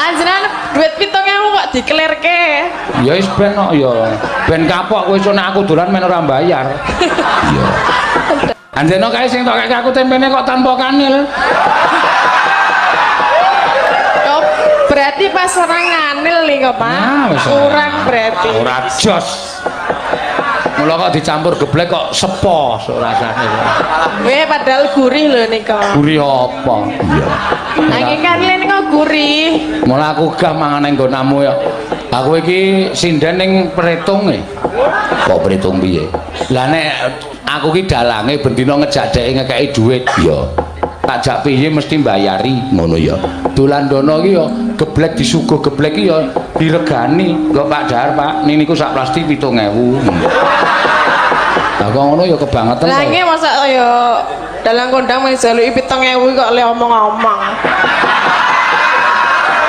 Anjenan duit 7.000 kok dikelirke. Ya wis ben kok ya. Ben kapok kowe iso nek aku dolan men ora bayar. Iya. Anjeno kae sing tok kek aku tempene kok tanpa kanil. Yo berarti pas ora nganil nih kok, Pak. Kurang berarti. Ora jos. Mula kok dicampur geblek kok sepo rasane. Weh padahal gurih lho nika. Gurih apa? Iya. Nanging kanile nika gurih. Mula aku gah mangan nang nggonamu ya. Aku iki sinden ning Pretung e. Kok Pretung piye? Lah nek aku ki dalange bendina ngejadeki ngekeki dhuwit ya. Tak jak piye mesti mbayari ngono ya. Dolan dono ki ya geblek disuguh geblek ki ya diregani. Lho Pak Dahar, Pak, niku sak plastik 7.000. Lah kok ngono ya kebangetan. Lah nggih masa ya dalang kondang men jaluki 7.000 kok le omong-omong.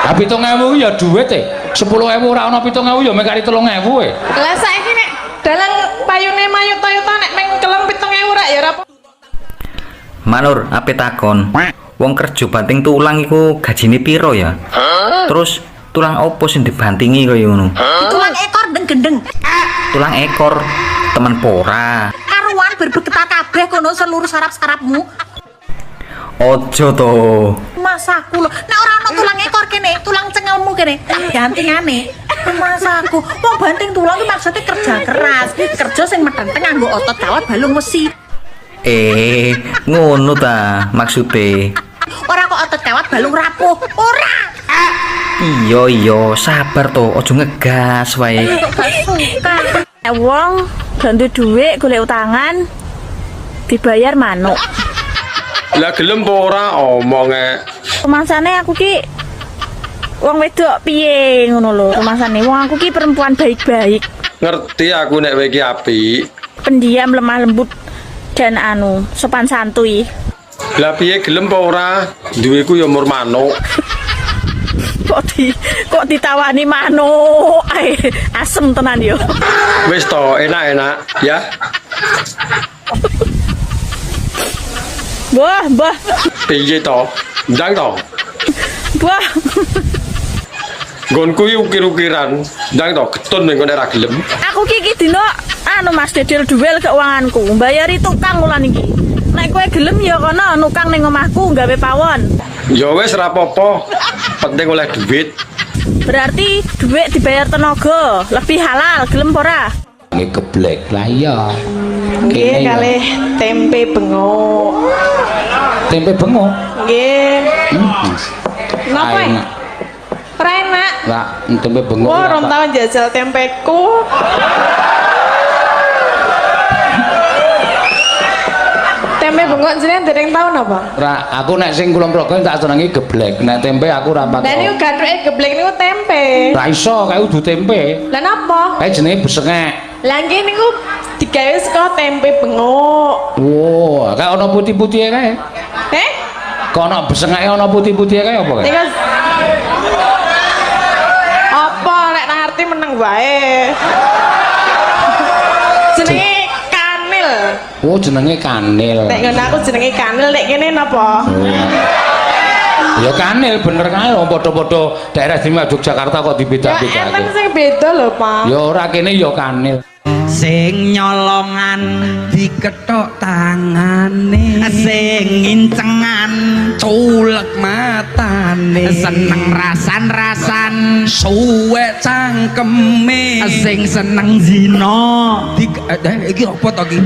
Lah 7.000 ya duit e. 10.000 ora ana 7.000 ya mek kari 3.000 e. Lah saiki nek dalang payune mayu Toyota nek meng kelem 7.000 ra ya ora apa. Manur, ape takon? Wong kerja banting tulang iku gajine piro ya? Terus tulang opo sing dibantingi kaya ngono? Tulang ekor gendeng. Tulang ekor temen pora. Karuan berbeketak kabeh kono seluruh saraf-sarafmu. Ojo to. Masaku lho, nek ora ana tulang ekor kene, tulang cengelmu kene, tak gantingane. Masaku, wong banting tulang iki maksudnya kerja keras, kerja sing medhenteng nganggo otot kawat balung wesi. Ngono ta maksude. Ora kok otot kawat balung rapuh, ora. Iya, sabar to, ojo ngegas wae. Wong ganti dhuwit golek utangan dibayar manuk. Lah gelem apa ora omonge. Rumasane aku ki wong wedok piye ngono lho, rumasane wong aku ki perempuan baik-baik. Ngerti aku nek kowe iki apik. Pendiam, lemah lembut dan sopan santuy. Lah piye gelem apa ora? Duweku ya mur manuk. Kok ditawani manuk ae asem tenan yo. Wis to, enak-enak ya. Mbah. Piye to? Ndang to? Mbah. Nggonku iki ukir-ukiran. Ndang to getun ning kene ra gelem. Aku ki dino Mas Dedel duel keuanganku, mbayari tukang ulan iki. Nek kowe gelem ya kono nukang ning omahku gawe pawon. Ya wis ora apa-apa. Penting oleh duit. Berarti duit dibayar tenaga, lebih halal, gelem ora? Nggih geblek lah iya. Nggih kalih tempe bengok. Tempe bengok? Nggih. Napa? Ora enak. Nak. Lah, tempe bengok. Wah, rong tahun jajal tempeku. Tempe bengok jenengan dereng tahun apa? Ra, aku nek sing kula mrogo tak senengi geblek. Nek tempe aku ra patok. Lah niku gathuke geblek niku tempe. Ra iso kae udu tempe. Lah napa? Kae jenenge besengek. Lah nggih niku digawe saka tempe bengok. Oh, kae ana putih-putihe kae. Kok ana besengeke ana putih-putihe kae apa kae? Niku apa nek nang arti meneng wae. Jenenge kanil. Oh, jenenge kanil. Nek ngono aku jenenge kanil, nek kene napa? Ya kanil bener kae padha-padha daerah istimewa Yogyakarta kok dibeda-bedake. Ya enten sing beda lho, Pak. Ya ora kene ya kanil. Sing nyolongan dikethok tangane, sing ngincengan culek matane, seneng rasan-rasan suwe cangkeme, sing seneng zina iki apa to iki?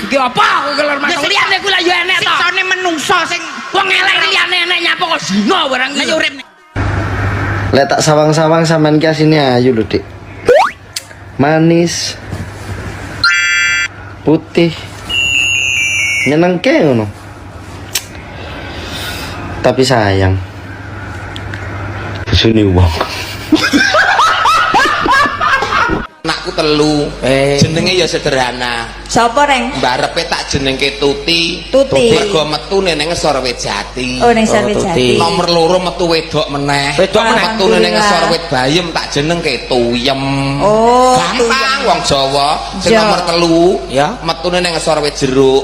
Iki apa aku kelar masuk liyane ku lha ya enek to. Siksane menungso sing wong elek liyane enek nyapa kok zina barang iki urip. Lek tak sawang-sawang sampean ki asine ayu lho, Dik. Manis. Putih. Nyenengke ngono. Tapi sayang. Bosone wong. Anakku telu. Jenenge ya sederhana. Sapa, Reng? Mbarepe tak jenengke Tuti. Tuti. Mergo metune ning Ngesor Wit Jati. Oh, ning Ngesor Wit Jati. Nomor loro metu wedok meneh. Wedok meneh. Metune ning Ngesor Wit Bayem tak jenengke Tuyem. Oh, gampang wong Jawa. Sing nomor telu ya metune ning Ngesor Wit Jeruk.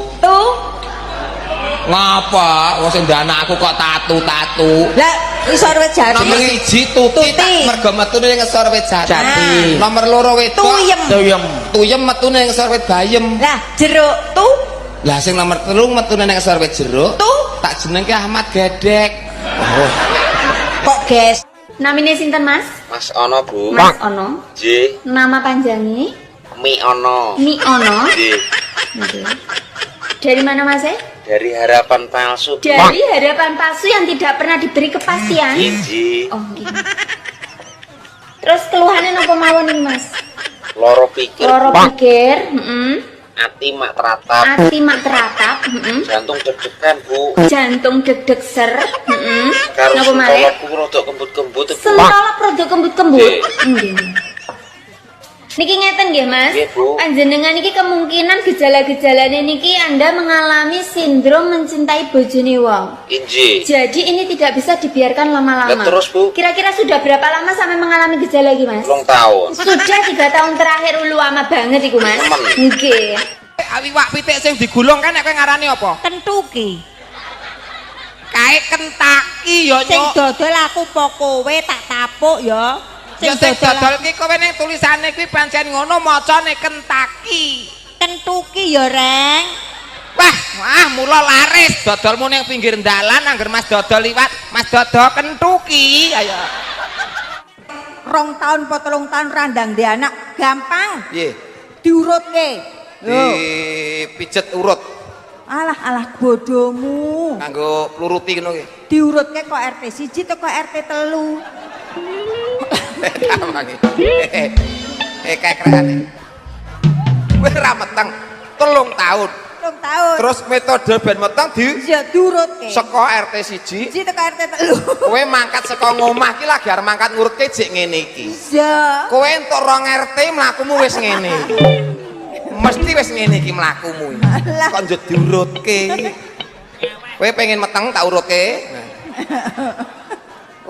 Ngapa? Wong sing ndanak aku kok tatu-tatu. Lah, Ngesor Wit Jati. Nomor 1 Tuti tak mergo metune ning Ngesor Wit Jati. Nomor loro wedok Tuyem metune ning Ngesor Wit Bayem. Lah, Jeruk tu. Lah sing nomor 3 metune ning Ngesor Wit Jeruk. Tak jenengke Ahmad Gedek. Oh. Kok guys? Namine sinten, Mas? Mas Ono, Bu. Mas Ono. Nggih. Nama panjangnya? Mi Ono. Mi Ono. Nggih. Dari mana, Mas? Dari harapan palsu. Dari harapan palsu yang tidak pernah diberi kepastian. Nggih. Oh, gitu. Terus keluhannya napa mawon iki, Mas? Loro pikir. Loro pikir, Ati mak teratap. Ati mak teratap, Jantung deg-degan, Bu. Jantung deg-deg ser, Karo napa malih? sentolokku rada kembut-kembut. Bu. Sentolok rada kembut-kembut. Nggih. Nggih. Niki ngeten nggih, Mas. Nggih, Bu. Panjenengan niki kemungkinan gejala-gejalane niki Anda mengalami sindrom mencintai bojone wong. Inji. Jadi ini tidak bisa dibiarkan lama-lama. Lah, terus, Bu? Kira-kira sudah berapa lama sampai mengalami gejala iki, Mas? 3 tahun. Sudah 3 tahun terakhir ulu lama banget iku, Mas. Temen. Nggih. Awiwak pitik sing digulung kan nek kowe ngarani apa? Kentuki. Kae Kentaki ya, Sing Nyok. dodol aku po kowe tak tapuk ya. Ya sing dodol ki kowe ning tulisane kuwi pancen ngono macane Kentaki. Kentuki ya, Reng. Wah, mula laris dodolmu ning pinggir dalan angger Mas dodol liwat, Mas dodol Kentuki. Ayo. 2 tahun po 3 tahun randang di anak gampang. Piye? Diurutke. Pijet urut Alah bodomu. kanggo pluruti ngono ki. Diurutke kok RT 1 to kok RT 3. Kayak keren. Kowe ra meteng 3 tahun. 3 tahun. Terus metode ben meteng diurutke. Saka RT 1 to RT 3. kowe mangkat saka ngomah ki lagi arep mangkat ngurutke jek ngene iki. Iya. Kowe entuk 2 RT mlakumu wis ngene. Mesti wis ngene iki mlakumu. Kok njut diurutke. Kowe pengen meteng tak urutke.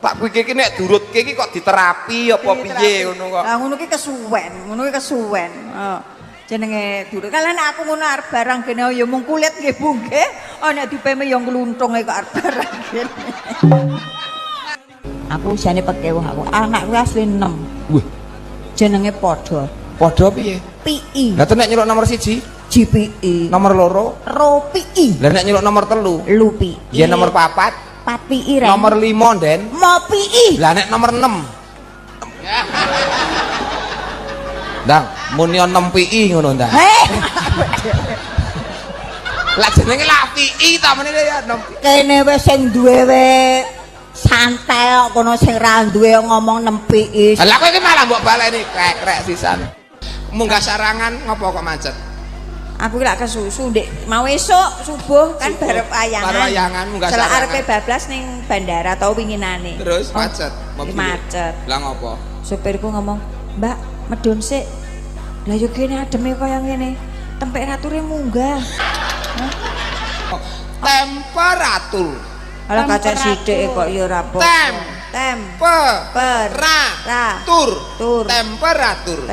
Tak pikir ki nek diurutke iki kok diterapi apa piye ngono kok. Lah ngono ki kesuwen. Jenenge diurut. Kalau nek aku ngono arep barang kene ya mung kulit nggih Bu nggih. Nek dipeme ya ngluntung kok arep barang kene. Aku jane pekewuh aku. Anakku asli 6. Wih. Jenenge padha. Padha piye? PI. Lah nek nyeluk nomor 1? JPI. Nomor 2? ROPI. Lah nek nyeluk nomor 3? LUPI. Ya nomor 4? 4 PI Reng. Nomor 5 Den. Mau PI. Lah nek nomor 6? Ndang, muni 6 PI ngono ndang. Lah jenenge lak PI ta meneh ya 6. Kene wis sing duwe Santai kok kono sing ra duwe ngomong nempiki. Lah kowe iki malah mbok baleni krek sisan. Munggah sarangan ngopo kok macet? Aku lak kesusu ndek mau esuk subuh kan barep wayangan. Bar wayangan munggah sarangan. sarangan. Arepe bablas ning bandara tau winginane. Terus macet. Mobil. Macet. Lah ngopo? Supirku ngomong, "Mbak, medun sik." Lah yo kene ademe kaya ngene. Temperature munggah. Temperatur. Alah kacek sithik kok ya ora apa. Temperatur.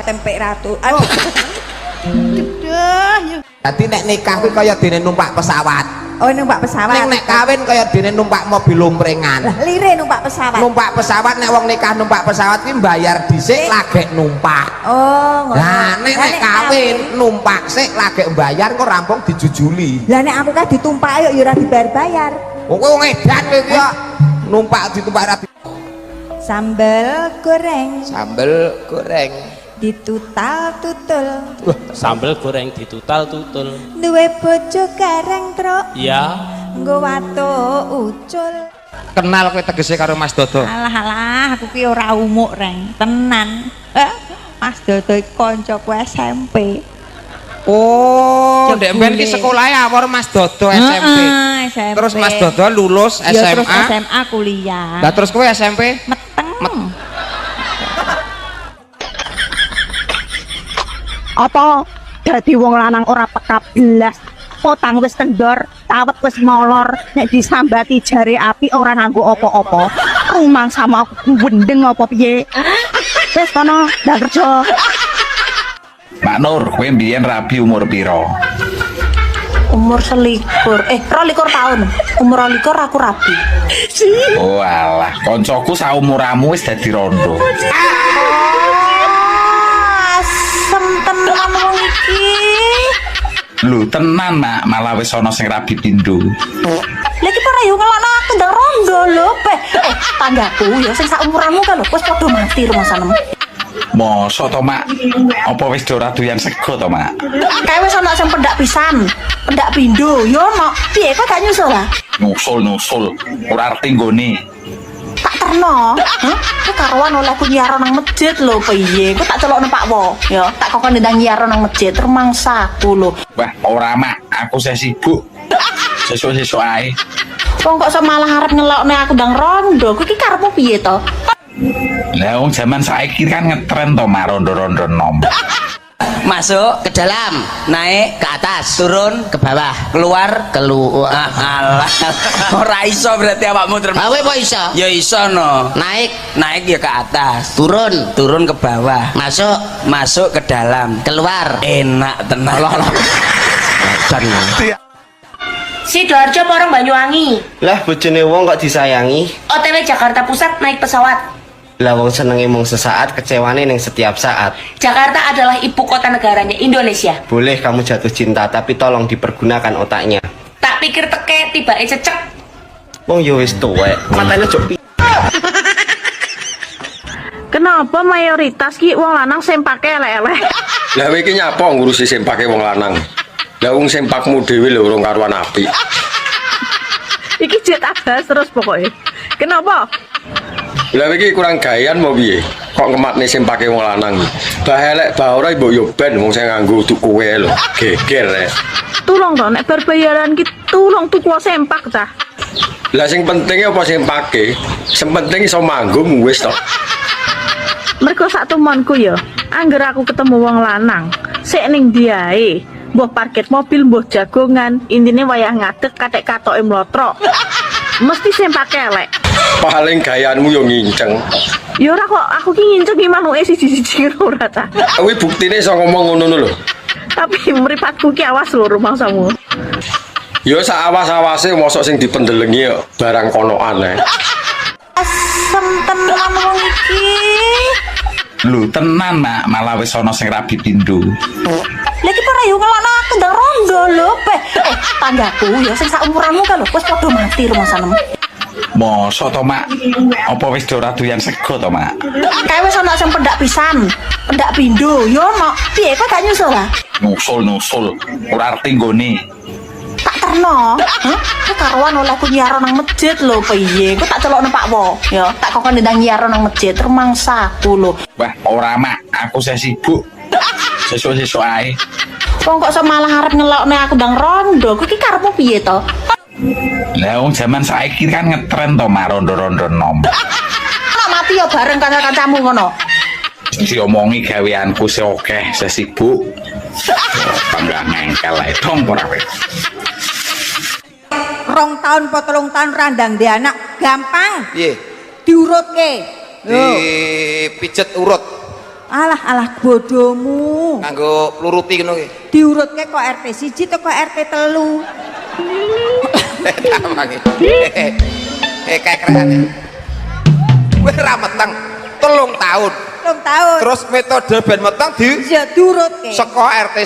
Temperatur. Aduh. Dadi nek nikah kuwi kaya dene numpak pesawat. Oh, numpak pesawat. Nek kawin kaya dene numpak mobil lumprengan. Lah lire numpak pesawat. Numpak pesawat nek wong nikah numpak pesawat kuwi mbayar dhisik lagek numpak. Oh, ngono. Nah, nek kawin numpak sik lagek mbayar kok rampung dijujuli. Lah nek aku kan ditumpaki yo ora dibayar-bayar. Wong kowe wong edan kowe iki kok numpak ditumpak ra Sambel goreng ditutal-tutul. Sambel goreng ditutal-tutul. Duwe bojo gareng, Truk. Iya. Nggo watuk ucul. Kenal kowe tegese karo Mas Dodo. Alah, aku ki ora umuk, Reng. Tenan. Mas Dodo iki kancaku SMP. Oh, ndek ben ki sekolahe awor Mas Dodo SMP. SMP. Terus Mas Dodo lulus SMA. Ya terus SMA kuliah. Lah terus kowe SMP? Apa dadi wong lanang ora peka blas, potang wis kendor, tawet wis molor, nek disambati jare api ora nganggo apa-apa. Rumang sama aku wendeng apa piye? Wis kono ndak kerja. Mak Nur, kowe mbiyen rabi umur piro? Umur 21. 22 tahun. Umur 22 aku rabi. Oh alah, koncoku saumuramu wis dadi rondo. Asem tenan wong iki. Lho tenan Mak, malah wis ana sing rabi pindho. Lah iki ora yo ngelokno aku ndang rondo lho, tanggaku ya sing saumuranmu kan lho wis padha mati rumasanem. Mosok to Mak? Apa wis ora doyan sego to Mak? Kae wis ana sing pendak pisan, pendak pindho yo ono. Piye kok gak nyusul lah? Nusul, ora arti nggone. Tak terno, kok karuan olehku nyiar nang masjid lho piye? Kok tak celokno Pak Wo, ya tak kokon ndang nyiar nang masjid remangsaku lho. Wah, ora Mak, aku saya sibuk. Sesuk-sesuk ae. Wong kok malah arep ngelokne aku ndang rondo, kuwi iki karepmu piye to? Lah wong zaman saiki kan ngetren to Mak rondo-rondo nom. Masuk ke dalam, naik ke atas, turun ke bawah, keluar. Alah, ora iso berarti awakmu termasuk. Awe kok iso? Ya iso no. Naik ya ke atas, turun ke bawah, masuk ke dalam, keluar. Enak tenan. Sidoarjo porong Banyuwangi. Lah bojone wong kok disayangi. OTW Jakarta Pusat naik pesawat. Lah wong senenge mung sesaat, kecewane ning setiap saat. Jakarta adalah ibu kota negaranya Indonesia. Boleh kamu jatuh cinta, tapi tolong dipergunakan otaknya. Tak pikir teke tiba cecek. Wong yo wis tuwek, matane jok. Kenapa mayoritas ki wong lanang sempake elek-elek? Lah kowe iki nyapa ngurusi sempake wong lanang? Lah wong sempakmu dhewe lho urung karuan apik. Iki jet abas terus pokoknya. Kenapa? Lah iki kurang gayan mau piye? Kok ngematne sempake wong lanang. Bah elek bah ora mbok yo ben wong sing nganggo tuku kowe lho. Geger rek. Tulung to nek berbayaran ki tulung tuku sempak ta. Lah sing penting apa sempake? Sing penting iso manggung wis to. Mergo sak tumonku ya, angger aku ketemu wong lanang, sik ning ndi ae. Mbah parkir mobil, mbah jagongan, intine wayah ngadeg katek katoke mlotrok. Mesti sempake elek. Paling gayanmu yo nginceng. Ya ora kok, aku ki nginceng ki manuke siji-siji ora ta. Kuwi buktine iso ngomong ngono lho. Tapi mripatku ki awas lho rumangsamu. Ya sak awas-awase mosok sing dipendelengi yo barang konoan ae. Asem tenan wong iki. Lho tenan Mak, malah wis ana sing rabi pindho. Lah iki ora yo ngelokno aku ndang rondo lho, tanggaku ya sing saumuranmu kan lho wis padha mati rumangsanem. Mosok to Mak? Apa wis ora doyan sego to Mak? Kae wis ana sing pendak pisan, pendak pindho yo ono. Piye kok gak nyusul lah? Nusul, ora arti nggone. Tak terno, kok karuan olehku nyiar nang masjid lho piye. Ku tak celokno Pak Wo, ya. Tak kokon ndang nyiar nang masjid rumangsaku lho. Wah, ora mak, aku saya sibuk. Sesuk-sesuk ae. Wong kok iso malah arep ngelokne aku ndang rondo. Ku iki karepmu piye to? Lah wong zaman saiki kan ngetren to mak rondo-rondo nom. Ana mati ya bareng kanca-kancamu ngono. Diomongi gaweanku sing akeh, saya sibuk. Panggah ngengkel ae dong ora wis. 2 tahun apa 3 tahun randang di anak gampang. Piye? Diurutke. Dipijet urut. Alah bodomu. Nganggo pluruti ngono ki. Diurutke kok RT 1 to kok RT 3. Kekreane. Kowe ra meteng 3 tahun. 3 tahun. Terus metode ben meteng diurutke. Saka RT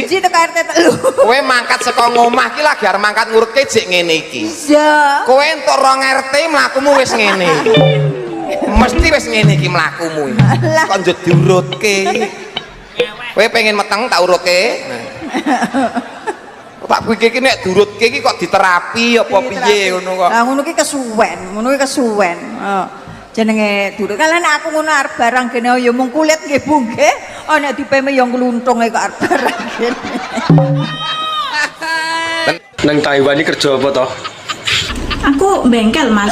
1. 1 teko RT 3. Kowe mangkat saka ngomah ki lagi arep mangkat ngurutke jek ngene iki. Iya. Kowe entuk 2 RT mlakumu wis ngene. Mesti wis ngene iki mlakumu. Kok njot diurutke. Kowe pengen meteng tak urutke. Tak pikir iki nek diurutke iki kok diterapi apa piye ngono kok. Lah ngono ki kesuwen. Jenenge durut kalian aku ngono arep barang kene ya mung kulit nggih Bu nggih. Ana dipeme ya ngluntunge kok arep barang kene. Nang Taiwan iki kerja apa toh? Aku bengkel, Mas.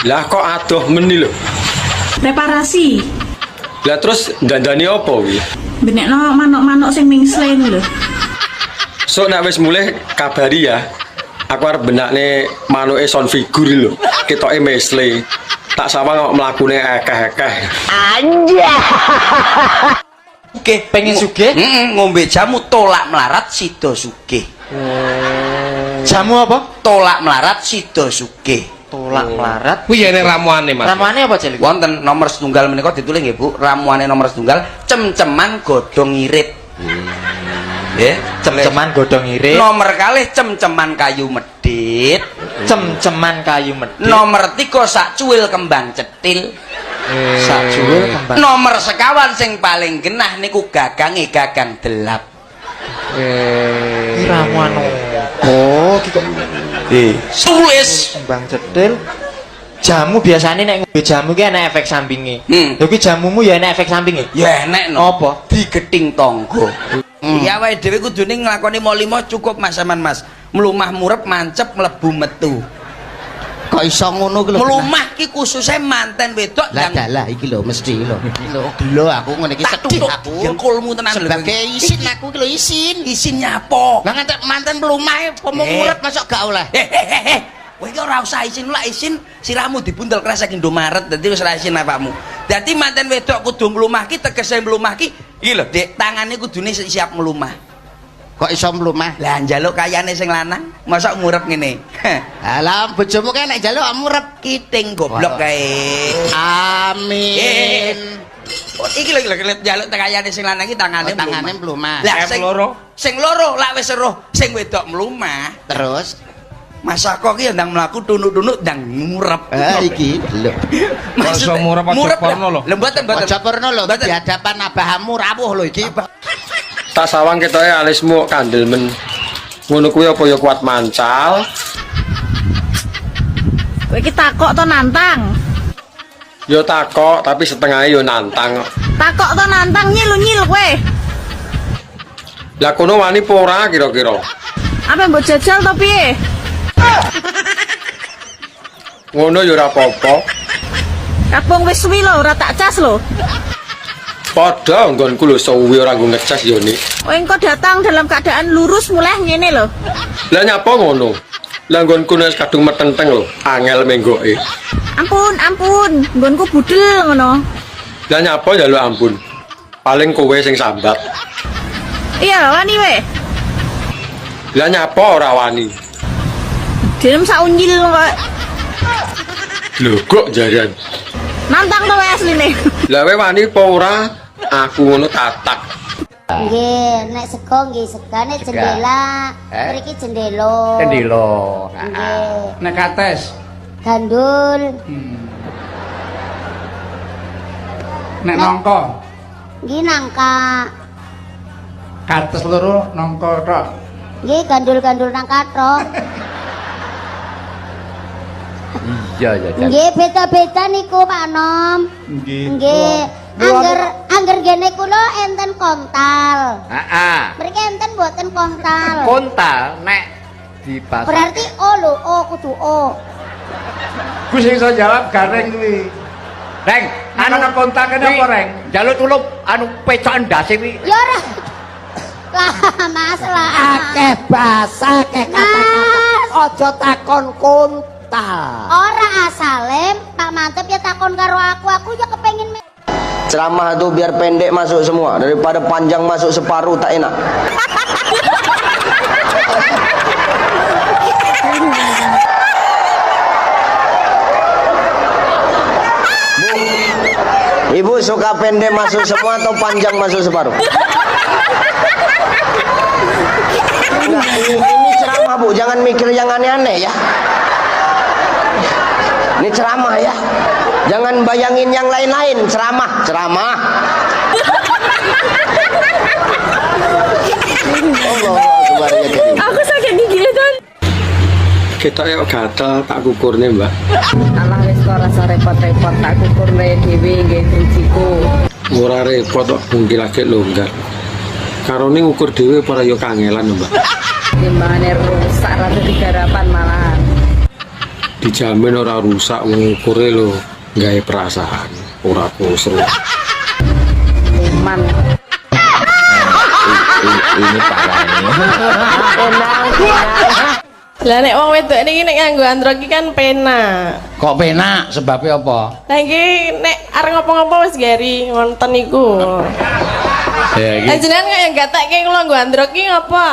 Lah kok adoh meni lho. Reparasi. Lah terus dandani apa kuwi? Benekno manuk-manuk sing ning sleng lho. So nek wis mulai kabari ya. Aku arep benakne manuke son figur lho. Ketoke mesle. Tak sawang kok mlakune akeh-akeh. Anjay. Oke, pengen sugih? Ngombe jamu tolak melarat sida sugih. Jamu apa? Tolak melarat sida sugih. Tolak melarat. Kuwi yen ramuane Mas. Ramuane apa Cil? Wonten nomor setunggal menika ditulis nggih Bu. Ramuane nomor setunggal cem-ceman godhong irit. Nggih, cem-ceman godhong irit. Nomor kalih cem-ceman kayu medhit. Cem-ceman kayu medhit. Nomor 3 sak cuwil kembang cetil. Sak cuwil kembang. Nomor sekawan sing paling genah niku gagange gagang delap. Ramuan. Oh, iki kok. Tulis kembang cetil. Jamu biasanya nek ngombe jamu ki ana efek sampinge. Lho ki jamumu ya ana efek sampinge? Ya enek no. Apa? Digething tangga. Iya wae dhewe kudune nglakoni molimo cukup Mas sampean Mas. Mlumah murep mancep mlebu metu. Kok iso ngono ki lho. Mlumah ki khususe manten wedok Lah dalah iki lho mesti lho. Iki lho gelo aku ngene iki sethuh aku. Dengkulmu tenan sebagai isin aku ki lho isin. Isin nyapa? Lah ngantek manten mlumah pemurep masuk gak oleh. Kowe iki ora usah isin lak isin sirahmu dibundel kresek Indomaret dadi wis ora isin awakmu. Dadi manten wedok kudu mlumah ki tegese mlumah ki iki lho Dik, tangane kudune siap mlumah. Kok iso mlumah? Lah njaluk kayane sing lanang, mosok murep ngene. Lah bojomu kae nek njaluk murep kiting goblok kae. Amin. Iki lho njaluk kayane sing lanang iki tangane mlumah. Lah sing loro lak wis eruh sing wedok mlumah. Terus Masa kok ki ndang mlaku tunuk-tunuk ndang murep. Iki lho. Masa murep aja porno lho. Lho mboten. Aja porno lho di hadapan abahamu rawuh lho iki. Tak sawang ketoke alismu kandel men. Ngono kuwi apa ya kuat mancal? Kowe iki takok to nantang? Yo takok tapi setengah yo nantang. Takok to nantang nyil kowe. Lah kono wani apa ora kira-kira? Apa mbok jajal to piye? Ngono ya ora apa-apa. Kapung wis suwi lho, ora tak cas lho. Padha nggonku lho suwi ora nggo ngecas yo nih. Kowe engko datang dalam keadaan lurus mulai ngene lho. Lah nyapa ngono? Lah nggonku wis kadung metenteng lho, angel menggoke. Ampun, nggonku budel ngono. Lah nyapa ya lho ampun. Paling kowe sing sambat. Iya, wani we. Lah nyapa ora wani? Direm sak unyil kok. Lho kok jaran. Nantang to asline. Lah we wani apa ora? Aku ngono tatak. Nggih, nek sego nggih segane jendela. Mriki jendela. Jendela. Nggih. Nek kates Gandul. nek nangka Nggih nangka. kates loro nangka tok. Nggih gandul-gandul nangka tok. Iya ya. Nggih, beda-beda niku Pak Nom. Nggih. Angger gene kula enten kontal. Heeh. Mriki enten mboten kontal. Kontal nek dipasang. Berarti O lho, O kudu O. Gus iso jawab gareng kuwi. Reng, ana kontal kene apa Reng? Njaluk tulung anu pecokan ndase kuwi. Ya ora. Lah Mas lah. Akeh basa, akeh kata-kata. Aja takon kontal. Ora asale Pak Mantep ya takon karo aku ya kepengin Ceramah tuh biar pendek masuk semua daripada panjang masuk separuh tak enak. Ibu suka pendek masuk semua atau panjang masuk separuh? Enggak, ini ceramah Bu, jangan mikir yang aneh-aneh ya. Ini ceramah ya. Jangan bayangin yang lain-lain, ceramah. Aku sakit gigi Don. Kita yuk gatel tak kukurnya Mbak. Alah wis kok rasa repot-repot tak kukurne dhewe nggih drijiku. Ora repot kok mungkin lagi longgar. Karone ngukur dhewe para yo kangelan Mbak. Timbangane rusak rada digarapan malahan. Dijamin ora rusak ngukure lho, gawe perasaan, ora kusru. Man. Ini parah ini. Lah nek wong wedok niki nek nganggo androk iki kan penak. Kok penak? Sebabnya apa? Lah iki nek arep ngopo-ngopo wis gari wonten iku. Ya iki. Lah jenengan kok yang gatekke kula nggo androk iki ngapa?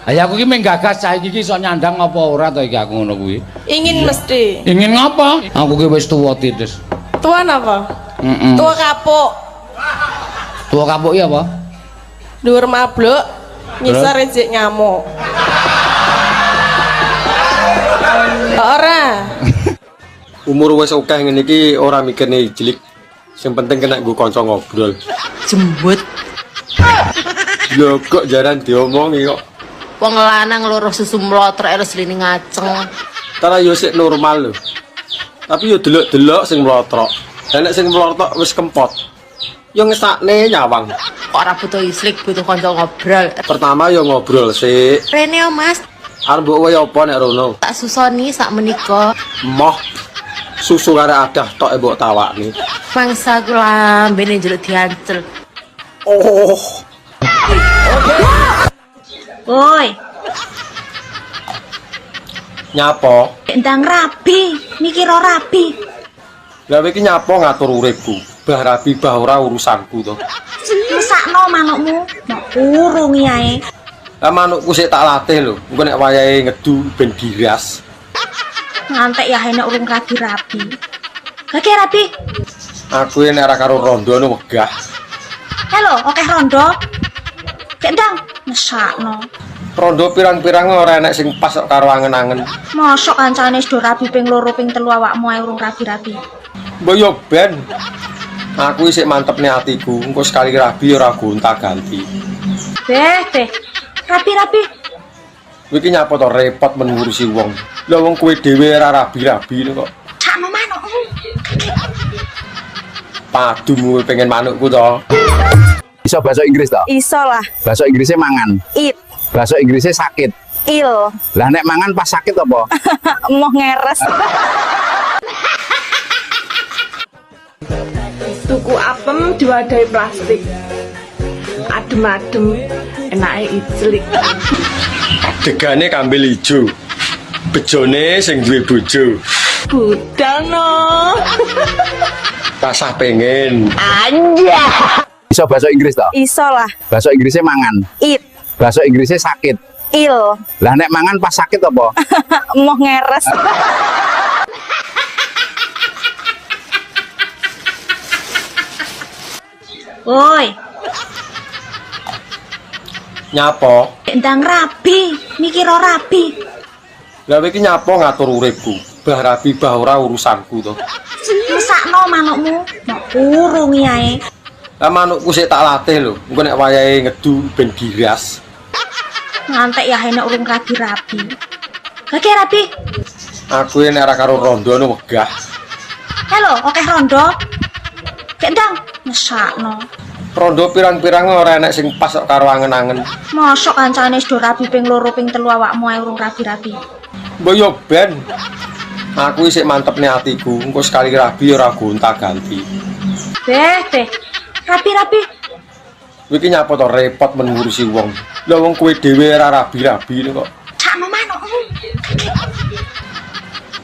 Ayo aku ki menggagas cah iki iso nyandang apa ora to iki aku ngono kuwi. Ingin mesti. Ingin ngapa? Aku ki wis tuwa titis. Tua napa? Tua kapuk. Tuwa kapuk iya apa? Dhuwur mabluk, ngisor ejek nyamuk. Ora. Umur wis akeh ngene iki ora mikirne cilik. Sing penting kena nggo kanca ngobrol. Jembut. Lho kok jaran diomongi kok. Wong lanang loro susu mlotrok terus lini ngaceng. Tara yo sik normal lho. Tapi yo delok-delok sing mlotrok. Lah nek sing mlotrok wis kempot. Yo ngesakne nyawang. Kok ora butuh islik, butuh kanca ngobrol. Pertama yo ngobrol sik. Rene Mas, Arep mbok wae apa nek rono? tak susoni sak menika. Moh susu arek adah tok e mbok tawakne. Mangsa kula lambene njeluk diancel. Oh. Woi, Nyapa? ndang rabi, mikir ora rabi. Lah iki nyapa ngatur uripku. Bah rabi bah ora urusanku to. Mesakno manukmu, mau urung yae. Lah manukku sik tak latih lho. Engko nek wayahe ngedu ben diras. Ngantek ya enek urung rabi-rabi. Lagi rabi. Aku nek ora karo rondo nu wegah. Halo, oke rondo. Kendang, mesakno. Rondo pirang-pirang ora enek sing pas karo angen-angen. Mosok kancane wis do rabi ping 2 ping 3 awakmu ae urung rabi-rabi. Mbok yo ben. Aku isih mantepne atiku. Engko sekali rabi ora gonta-ganti. Beh. Rabi-rabi. Iki nyapa to repot mengurusi wong. Lah wong kowe dhewe ora rabi-rabi kok. Sakno manukmu. Padumu pengen manukku to. Iso bahasa Inggris to? Iso lah. Bahasa Inggrisnya mangan. It. Bahasa Inggrisnya sakit. Il. Lah nek mangan pas sakit apa? Emoh ngeres. Tuku apem diwadahi plastik. Adem-adem, enake iclik. Degane kambil ijo. Bejone sing duwe bojo. Budal no. Tasah pengen. Anjay. Iso bahasa Inggris to? Iso lah. Bahasa Inggrisnya mangan. It. Bahasa Inggrisnya sakit. Il. Lah nek mangan pas sakit apa? Emoh ngeres. Woi, Nyapa? ndang rabi, mikir ora rabi. Lah iki nyapa ngatur uripku. Bah rabi bah ora urusanku to. Mesakno manukmu, mau urung yae. Lah manukku sik tak latih lho. Engko nek wayahe ngedu ben diras. Ngantek ya enek urung rabi-rabi. Lagi rabi. Aku ini ora karo rondo nu wegah. Halo, oke rondo. Kendang, mesakno. Rondo pirang-pirang ora enek sing pas kok karo angen-angen. Mosok kancane wis do rabi ping 2 ping 3 awakmu ae urung rabi-rabi. Mbok yo ben. Aku isih mantep nih hatiku, engko sekali rabi ora gonta-ganti. Beh. Rabi-rabi. Iki nyapa to repot men ngurusi wong. Lah wong kowe dhewe ora rabi-rabi kok. Sakno manuk.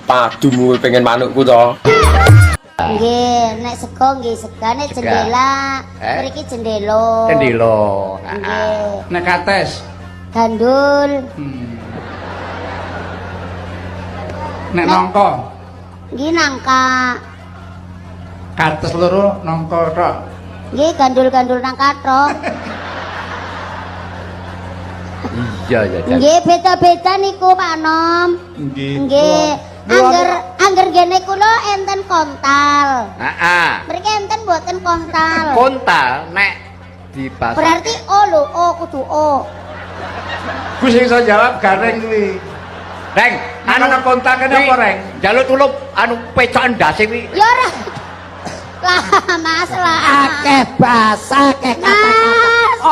Padumu pengen manukku to. Nggih, nek sego nggih segane jendela. Mriki jendelo. Kendilo. Nggih. Nek kates. Gandul. Nek nongko. Nggih nangka. Kates loro nongko tok. Nggih gandul-gandul nangka tok. Iya ya. Nggih beda-beda niku Pak Nom. Nggih. Angger gene kula enten kontal. Heeh. Mriki enten mboten kontal. Kontal nek di pasar. Berarti O lho, O kudu O. Ku sing iso jawab gareng kuwi. Reng, ana kontak kene apa reng? Jaluk tulup anu pecokan ndase kuwi. Ya ora. Lah Mas lah. Akeh basa, akeh kata-kata.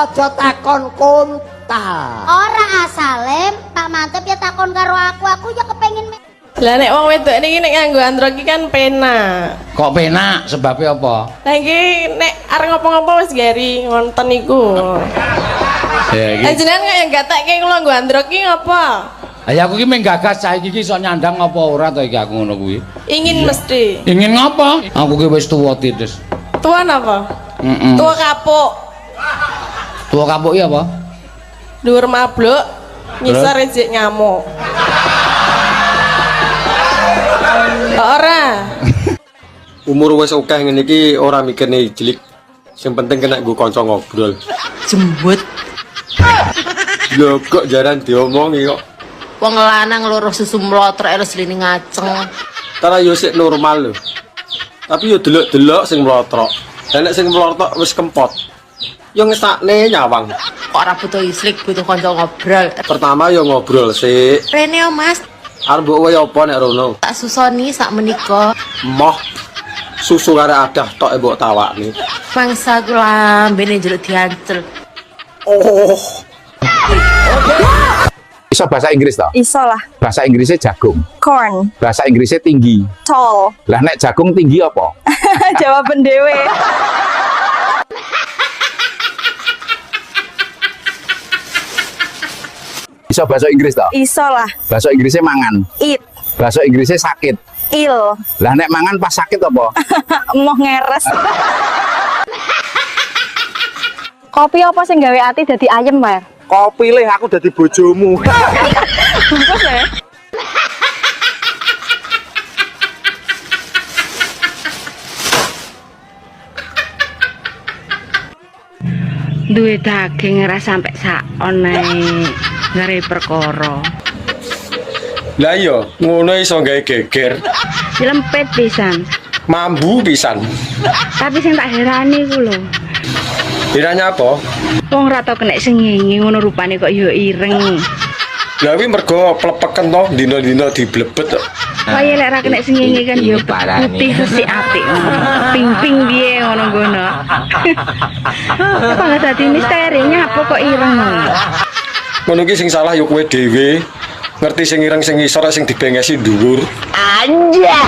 Aja takon kontal. Ora asale Pak Mantep ya takon karo aku ya kepengin Lah nek wong wedok niki nek nganggo androk iki kan penak. Kok penak? Sebabnya apa? Lah iki nek arep ngopo-ngopo wis gari wonten niku. Ya iki. Jenengan kok yang gatekke kula nggo androk iki ngapa? Ya aku iki mung gagas saiki iki iso nyandang apa ora to iki aku ngono kuwi. Ingin mesti. Ingin ngapa? Aku ki wis tuwa titis. Tua napa? Tua kapuk. Tuwa kapuk iki apa? Dhuwur mabluk, ngisor rejek nyamuk. Ora. Umur wis akeh ngene iki ora mikirne ijelik. Sing penting kena nggo kanca ngobrol. Jembut. Lho kok jaran diomongi kok. Wong lanang loro susu mlotrok elus lini ngaceng. Tara yo sik normal lho. Tapi yo delok-delok sing mlotrok. Lah nek sing mlotrok wis kempot. Yo ngesakne nyawang. Kok ora butuh islik, butuh kanca ngobrol. Pertama yo ngobrol sik. Rene yo Mas, Arep mbok wae apa nek rono? tak susoni sak menika. Moh. Susu kare adah tok mbok tawakne. Mangsa ku lambene njeluk diancel. Oh. Iso bahasa Inggris toh? Iso lah. Bahasa Inggrisnya jagung. Corn. Bahasa Inggrisnya tinggi. Tall. Lah nek jagung tinggi apa? Jawaban dhewe. Iso bahasa Inggris toh? Iso lah. Bahasa Inggrisnya mangan. Eat. Bahasa Inggrisnya sakit. Ill. Lah nek mangan pas sakit apa? Emoh ngeres. Kopi apa sing gawe ati dadi ayem, Pak? Kopi leh aku dadi bojomu. Bungkus ya. Duwe daging ora sampe sakon ae ngare perkara. Lah iya, ngono iso gawe geger. Lempet pisan. Mambu pisan. Tapi sing tak herani ku lho. Kiranya apa? Wong ora tau kena sengenge ngono rupane kok ya ireng. Lah kuwi mergo plepeken to, dina-dina diblebet kok. Kaya lek ora kena sengenge kan ya putih resik apik ngono. Ping-ping piye ngono-ngono. Apa gak dadi misterinya apa kok ireng ngono. Ngono ki sing salah yo kowe dhewe. Ngerti sing ireng sing ngisor sing dibengesi dhuwur. Anjay.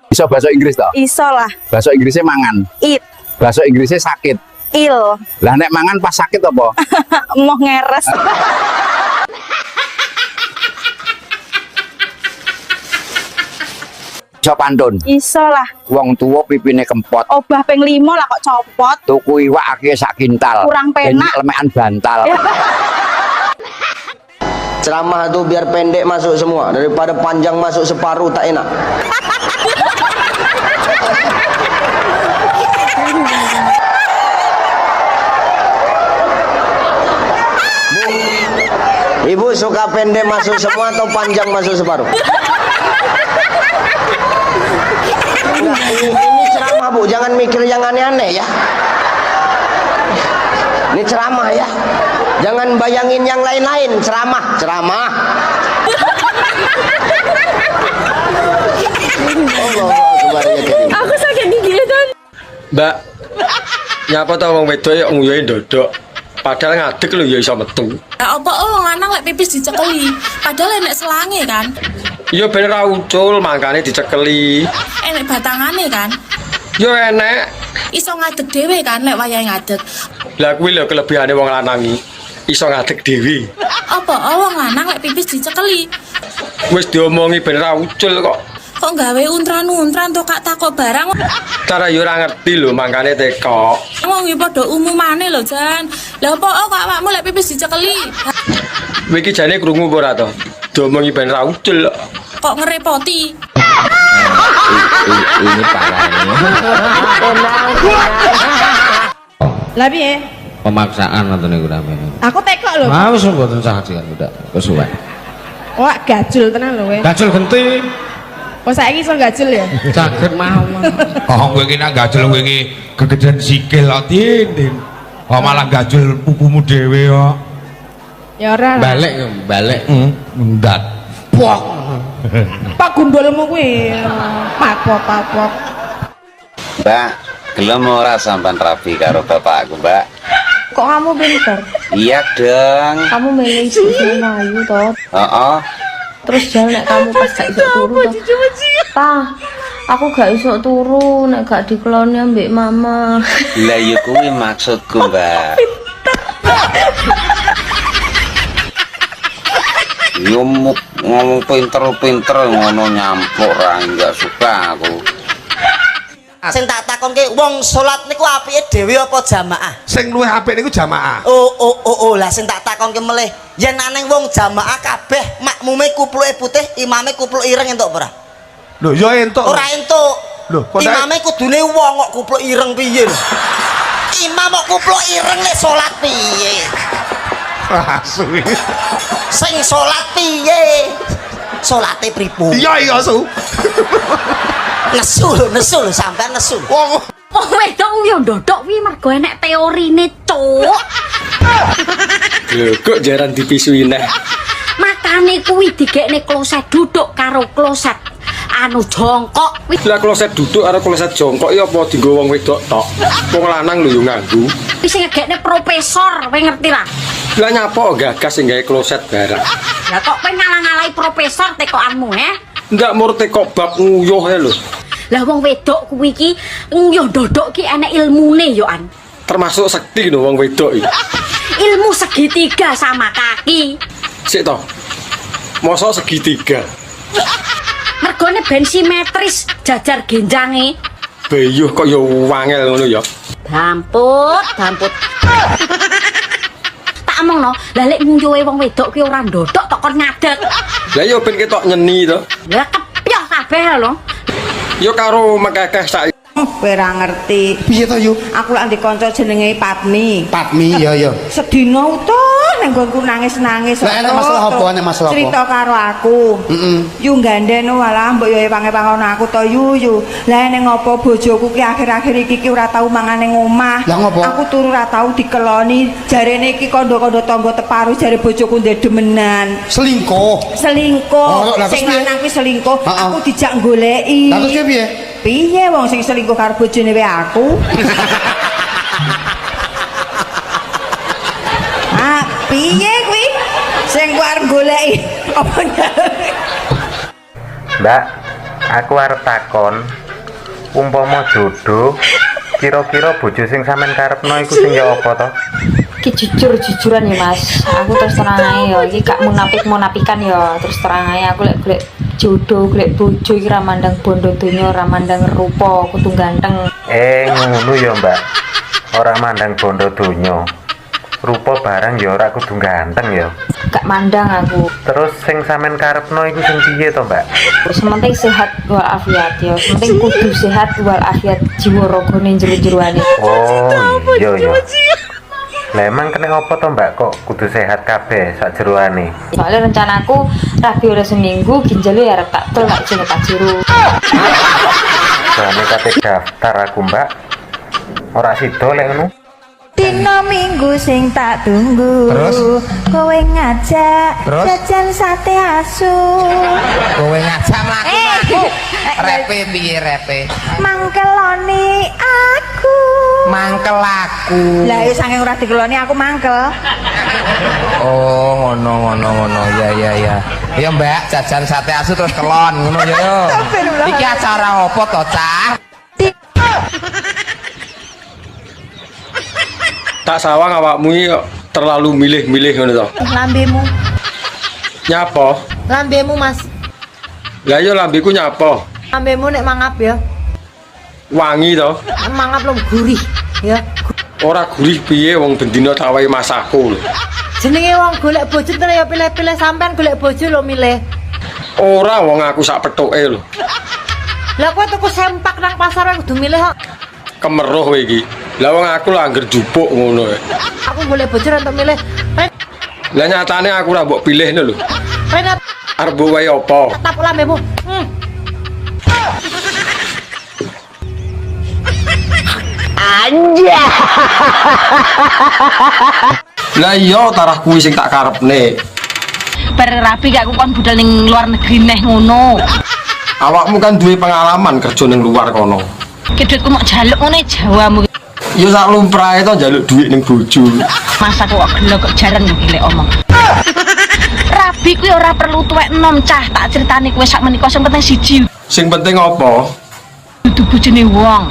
Iso bahasa Inggris toh? Iso lah. Bahasa Inggrisnya mangan. Eat. Bahasa Inggrisnya sakit. Ill. Lah nek mangan pas sakit apa? Emoh ngeres. Iso pantun. Iso lah. Wong tuwa pipine kempot. Obah ping 5 lah kok copot. Tuku iwak akeh sak kintal. Kurang penak. Lemekan bantal. Ceramah tuh biar pendek masuk semua daripada panjang masuk separuh tak enak. Ibu suka pendek masuk semua atau panjang masuk separuh? Nah, ini ceramah Bu, jangan mikir yang aneh-aneh ya. Ini ceramah ya. Jangan bayangin yang lain-lain, ceramah. Aku sakit gigi kan. Mbak, nyapa tau wong wedok ya nguyuhi ndodok. Padahal ngadeg lho ya iso metu. Lah apa wong lanang lek pipis dicekeli, padahal enek selange kan. Ya ben ra ucul mangkane dicekeli. Enek batangane kan. Ya enek. Iso ngadeg dhewe kan lek wayahe ngadeg. Lah kuwi lho kelebihane wong lanang iki. Iso ngadeg dhewe. Apa wong lanang lek pipis dicekeli? Wis diomongi ben ra ucul kok. Kok gawe untran-untran to Kak takok barang. Cara yo ora ngerti lho mangkane teko. Wong iki padha umumane lho, Jan. Lah apa kok awakmu lek pipis dicekeli? Kowe iki jane krungu apa ora to? Diomongi ben ra ucul. Kok ngerepoti? Ini parah ini. Lah piye? Pemaksaan atau niku rame. Aku tekok lho. Ah wis mboten saksikan udah kesuwen. Wah, gajul tenan lho kowe. Gajul genti. Oh saiki iso gajul ya? Caget mawon. Oh kowe iki nak gajul kowe iki kegedean sikil kok tin. Oh malah gajul pupumu dhewe kok. Ya ora. Balik. Mendat. Pok. Pak gundulmu kuwi. Papok. Mbak, gelem ora sampean rapi karo bapakku, Mbak? Kok kamu pinter? Iya dong. Kamu milih ibu sing ayu toh. Heeh. Terus jalan nek kamu pas gak iso turu toh. Pa, aku gak iso turu nek gak dikeloni ambek mama. Lah ya kuwi maksudku, Mbak. Ngomong pinter ngono nyampuk ra enggak suka aku. Sing tak takonke wong salat niku apike dhewe apa jamaah? Sing luwih apik niku jamaah. Oh, lah sing tak takonke melih, yen aneng wong jamaah kabeh makmume kupluke putih, imame kupluk ireng entuk ora? Lho, ya entuk. Ora entuk. Lho, kok imame kudune wong kok kupluk ireng piye lho? Imam kok kupluk ireng nek salat piye? Asu. Sing salat piye? Salate pripun? Iya, Su. Nesu lho sampean nesu. Wong wedok yo ndodok kuwi mergo enek teorine, Cuk. Lho, kok jaran dipisui neh. Makane kuwi digekne kloset duduk karo kloset anu jongkok. Lah kloset duduk karo kloset jongkok ya apa dienggo wong wedok tok. Wong lanang lho yo nganggo. Wis ngegekne profesor, kowe ngerti ra? Lah nyapa gagas sing gawe kloset barang. Lah kok kowe ngalang-alai profesor tekokanmu, Ndak murte kok bab nguyuh lho. Lah wong wedok kuwi iki yo ndodok ki enek ilmune yo an. Termasuk sekti lho wong wedok iki. Ilmu segitiga sama kaki. Sik to. Mosok segitiga. Mergone ben simetris jajar genjange. Beyuh kok yo wangel ngono ya. Damput. Tak omongno, lah lek nguyuhe wong wedok ki ora ndodok tok kon ngadeg. Lah yo ben ketok nyeni to. Lah kepyah kabeh lho. Yo karo mekekeh sak. Kowe ora ngerti. Piye to Yu? Aku lak ndek kanca jenenge Patmi. Patmi ya. Sedina utuh nang nggonku nangis-nangis. Lah enek masalah apa? Cerita karo aku. Yu gandhen walah mbok yo pange-pangono aku to Yu. Lah ning ngopo bojoku ki akhir-akhir iki ora tau mangan ning omah. Lah ngopo? Aku turu ora tau dikeloni. Jarene iki kandha-kandha tangga teparu jare bojoku ndek demenan. Selingkuh. Sing lanang kuwi selingkuh. Aku dijak goleki. Lah terus piye? Piye wong sing selingkuh karo bojone wae aku? Piye kuwi? Sing ku arep goleki apa Mbak, aku arep takon, umpama jodoh, kira-kira bojo sing sampean karepno iku sing ya apa to? Ki jujur-jujuran ya Mas, aku terus terang ae ya, iki gak munafikan ya, terus terang ae aku lek golek jodoh, golek bojo iki ra mandang bondo donya, ra mandang rupa, kudu ganteng. Ngono ya Mbak, ora mandang bondo donya. Rupa barang ya ora kudu ganteng ya. Gak mandang aku. Terus sing sampean karepno iku sing piye to, Mbak? Sementing sehat walafiat ya. Sementing kudu sehat walafiat jiwa ragane jero-jeroane. Oh, iya. Lah emang kena apa to, Mbak? Kok kudu sehat kabeh sak jeroane? Soalnya rencanaku rabi ora seminggu ginjalnya arep tak tol lak jeneng tak jero. Jane kate daftar aku, Mbak. Ora sida lek ngono. Dina minggu sing tak tunggu. Terus? Kowe ngajak Terus? jajan sate asu. Kowe ngajak mlaku-mlaku. Repe piye repe? Mangkeloni aku. Mangkel aku. Lah ya saking ora dikeloni aku mangkel. Oh, ngono. Ya. Ya Mbak, jajan sate asu terus kelon ngono ya yo. Iki acara apa to, Cah? Tak sawang awakmu iki kok terlalu milih-milih ngono to. Lambemu. Nyapa? Lambemu, Mas. Lah yo lambeku nyapa? Lambemu nek mangap ya. Wangi to. Nek mangap lho gurih ya. Ora gurih piye wong bendina tak wae masakku lho. Jenenge wong golek bojo terus ya pilih-pilih sampean golek bojo lho milih. Ora wong aku sak pethuke lho. Lah kowe tuku sempak nang pasar wae kudu milih kok. Kemeruh kowe iki. Lah wong aku lho angger jupuk ngono. Aku golek bojo untuk milih. Lah nyatane aku ora mbok pilihne lho. Penat Arep mbok wae apa? tetap lambemu. Anja. Lah iya tarah kuwi sing tak karepne. Bareng rapi gak aku kon budal ning luar negeri neh ngono. Awakmu kan duwe pengalaman kerja ning luar kono. Ki duitku mok jaluk ngene Jawamu. Ya sak lumrahe to njaluk duit ning bojo. Masa kok gelo kok jarang gile omong. Rabi kuwi ora perlu tuwek enom cah, tak critani kowe sak menika sing penting siji. Sing penting apa? Dudu bojone wong.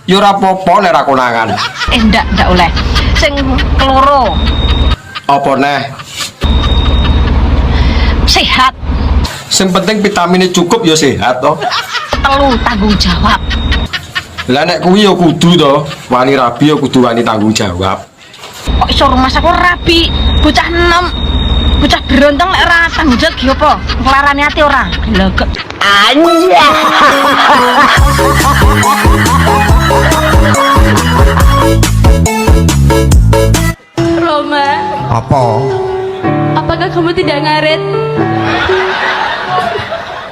Ya ora apa-apa nek ra konangan. Ndak oleh. Sing keloro. Apa neh? Sehat. Sing penting vitaminnya cukup ya sehat to. Telu tanggung jawab. Lah nek kuwi ya kudu to, wani rabi ya kudu wani tanggung jawab. Kok iso rumah aku rabi, bocah enom. Bocah berontong lek ora tanggung jawab ki apa? Nglarani ati ora? Glegek. Anja. Roma, Apa? apakah kamu tidak ngaret?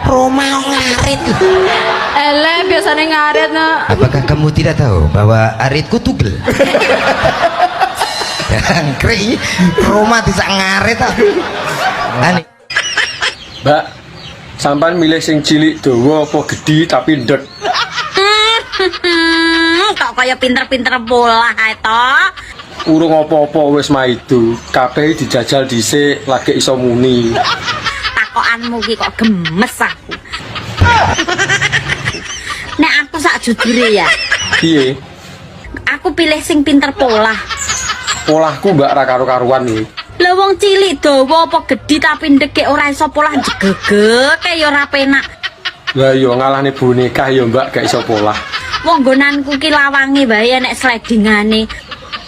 Roma ngarit. Ele biasanya ngaret no. Apakah kamu tidak tahu bahwa aritku tugel? Angkri, Roma bisa ngarit ah. Ani. Mbak, sampean milih sing cilik dawa apa gedhi tapi ndek? Kok kaya pinter-pinter bola to? Urung apa-apa wis maidu, kabeh dijajal dhisik lagi iso muni. Takokanmu ki kok gemes aku. Nek aku sak jujure ya, Piye? aku pilih sing pinter pola. Polahku mbak ra karo-karuan iki. Lah wong cilik dawa apa gedhi tapi ndeke ora iso pola jegege ya ora penak. Lah iya ngalahne boneka ya mbak gak iso polah. Wong nggonanku ki lawange wae nek slidingane.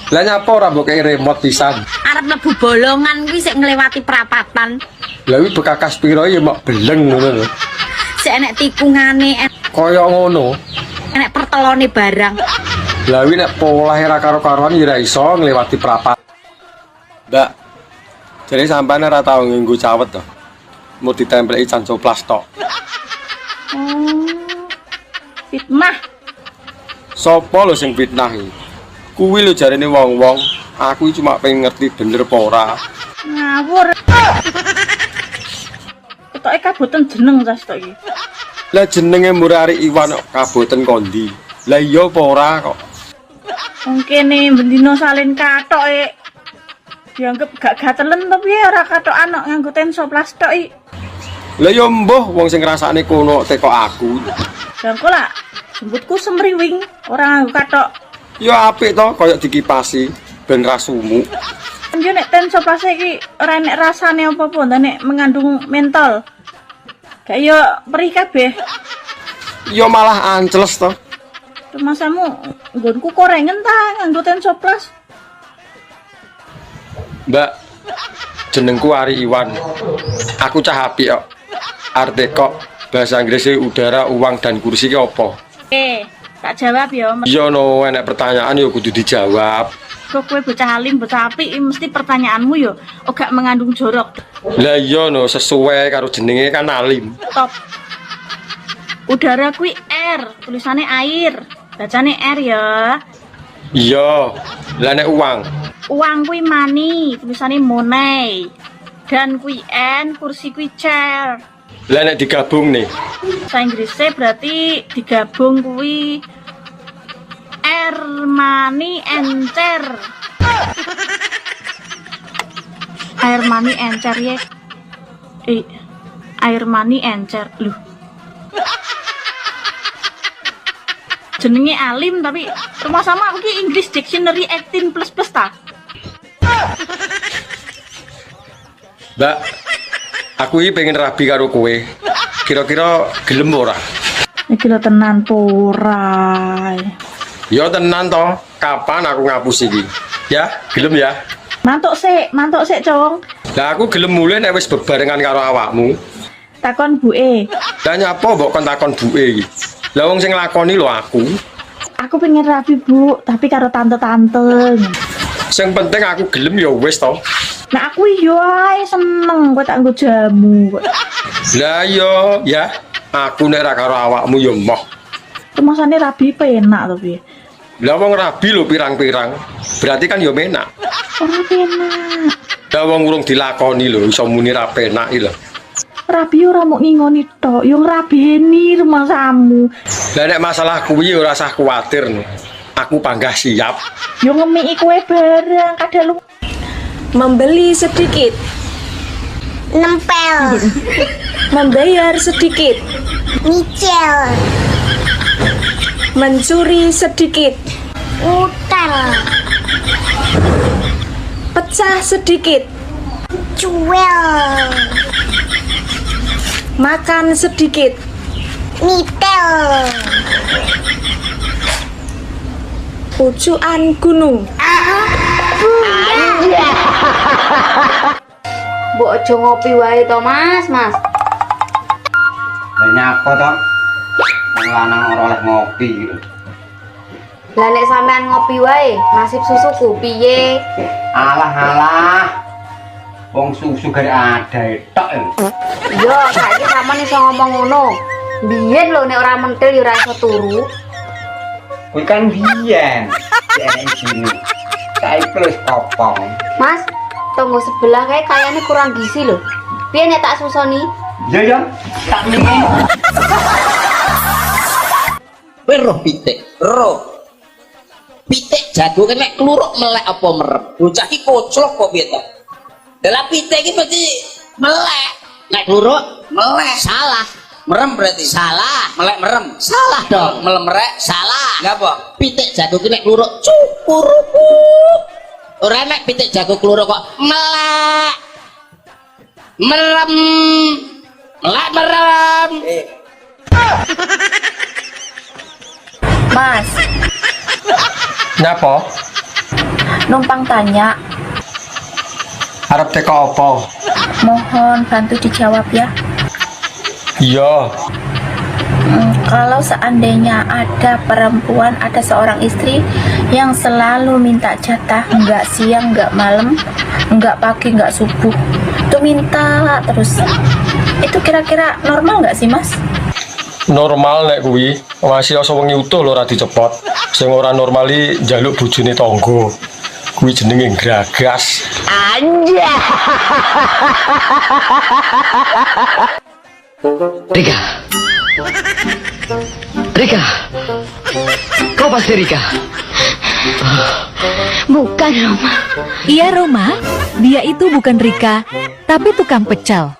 Lah nyapa ora mbok kei remote pisan? Arep mlebu bolongan kuwi sik nglewati perapatan. Lah kuwi bekakas piro ya mok beleng ngono lho. Sik enek tikungane, Kaya ngono. enek pertelone barang. Lah kuwi nek polahe ra karo-karuan ya ora iso nglewati perapatan. Mbak, jadi sampean ora tau nganggo cawet to. Mau ditempeli cancoplas tok. Fitnah. Sopo lho sing fitnah iki? Kuwi lho jarene wong-wong, aku cuma pengen ngerti bener apa ora. Ngawur. Ketoke kaboten jeneng tas tok iki. Lah jenenge Murari Iwan kok kaboten kondi. Lah iya apa ora kok? Wong kene bendina salin katoke. Dianggep gak gatelen to piye ora katokan kok nganggo tenso plastik iki. Lah ya mbuh wong sing ngrasakne kono teko aku. Lah kok lah jemputku semriwing ora nganggo katok. Ya apik to kaya dikipasi ben ra sumuk. Yo nek tenso plastik iki ora enek rasane apa-apa nek mengandung mentol. Gak yo perih kabeh. Ya malah ancles to. Masamu nggonku korengen ta nganggo tenso plas. Mbak, jenengku Ari Iwan. Aku cah apik kok. Arte kok bahasa Inggrisnya udara, uang dan kursi ki apa? Tak jawab ya. Iya no, enek pertanyaan ya kudu dijawab. Kok kowe bocah alim, bocah apik mesti pertanyaanmu yo gak mengandung jorok. Lah iya no, sesuai karo jenenge kan alim. Top. Udara kuwi air, tulisannya air. Bacane air ya. Iya. Lah nek uang. Uang kuwi money, tulisannya money. Dan kuwi N, kursi kuwi chair. Lah nek digabung nih. Bahasa Inggrisnya berarti digabung kuwi air money encer. Air money encer ya. Air money encer loh. Jenenge alim tapi rumah sama aku ki English Dictionary 18++ ta. Mbak, aku ini pengen rabi karo kowe. Kira-kira gelem ora? Iki lho tenan ora. Ya tenan toh. Kapan aku ngapus iki? Ya, gelem ya. Mantuk sik, Cong. Lah aku gelem mulai nek wis bebarengan karo awakmu. Takon buke. Lah nyapa mbok kon takon buke iki? Lah wong sing nglakoni lho aku. Aku pengen rabi, Bu, tapi karo tante-tante. Sing penting aku gelem ya wis toh. Nah aku yo ae seneng kowe tak nggo jamu kok. Lah yo ya, aku nek ra karo awakmu yo moh. Kemasane rabi penak to piye? Lah wong rabi lho pirang-pirang. Berarti kan yo menak. Ora penak. Lah wong urung dilakoni lho iso muni ra penak iki lho. Rabi ora mau ngingoni tok, yo ngrabeni rumahmu. Lah nek masalah kuwi ora usah kuwatir. Aku panggah siap. Yo ngemiki kowe bareng kadal Membeli sedikit. Nempel. Membayar sedikit. Nyicil. Mencuri sedikit. Utel. Pecah sedikit. Cuel. Makan sedikit. Nitel. Pucuan gunung. Mbok aja ngopi wae to, Mas. Lah nyapa to? Wong lanang ora oleh ngopi gitu. Lah nek sampean ngopi wae, nasib susuku piye? Alah. Wong susu gare ada tok. Yo, saiki sampean iso ngomong ngono. Biyen lho nek ora mentil yo ora iso turu. Kuwi kan biyen. Enek sini. Saiki wis kopong. Mas, tunggu sebelah kayak kayaknya kurang gizi loh. Piye nek tak susoni? Ya, tak mingi. Kowe roh pitik, roh. Pitik jago kan nek kluruk melek apa merem. Bocah iki koclok kok piye to? Lah pitik iki mesti melek. Nek kluruk melek. Salah. Merem berarti salah, melek merem. Salah dong, melemrek salah. Lah apa? Pitik jago ki nek kluruk cukuruku. Ora nek pitik jago kluruk kok melek. Merem. Melek merem. Mas, Nyapa? numpang tanya. Arep teko apa? Mohon bantu dijawab ya. Iya. Kalau seandainya ada perempuan, ada seorang istri yang selalu minta jatah, nggak siang, nggak malam, nggak pagi, nggak subuh, itu minta terus. Itu kira-kira normal nggak sih, Mas? Normal nek kuwi, masih asa wengi utuh lho ora dicepot. Sing ora normali njaluk bojone tangga. Kuwi jenenge gragas. Anja. Rika, kau pasti Rika? Bukan Roma. Iya Roma, dia itu bukan Rika, tapi tukang pecel.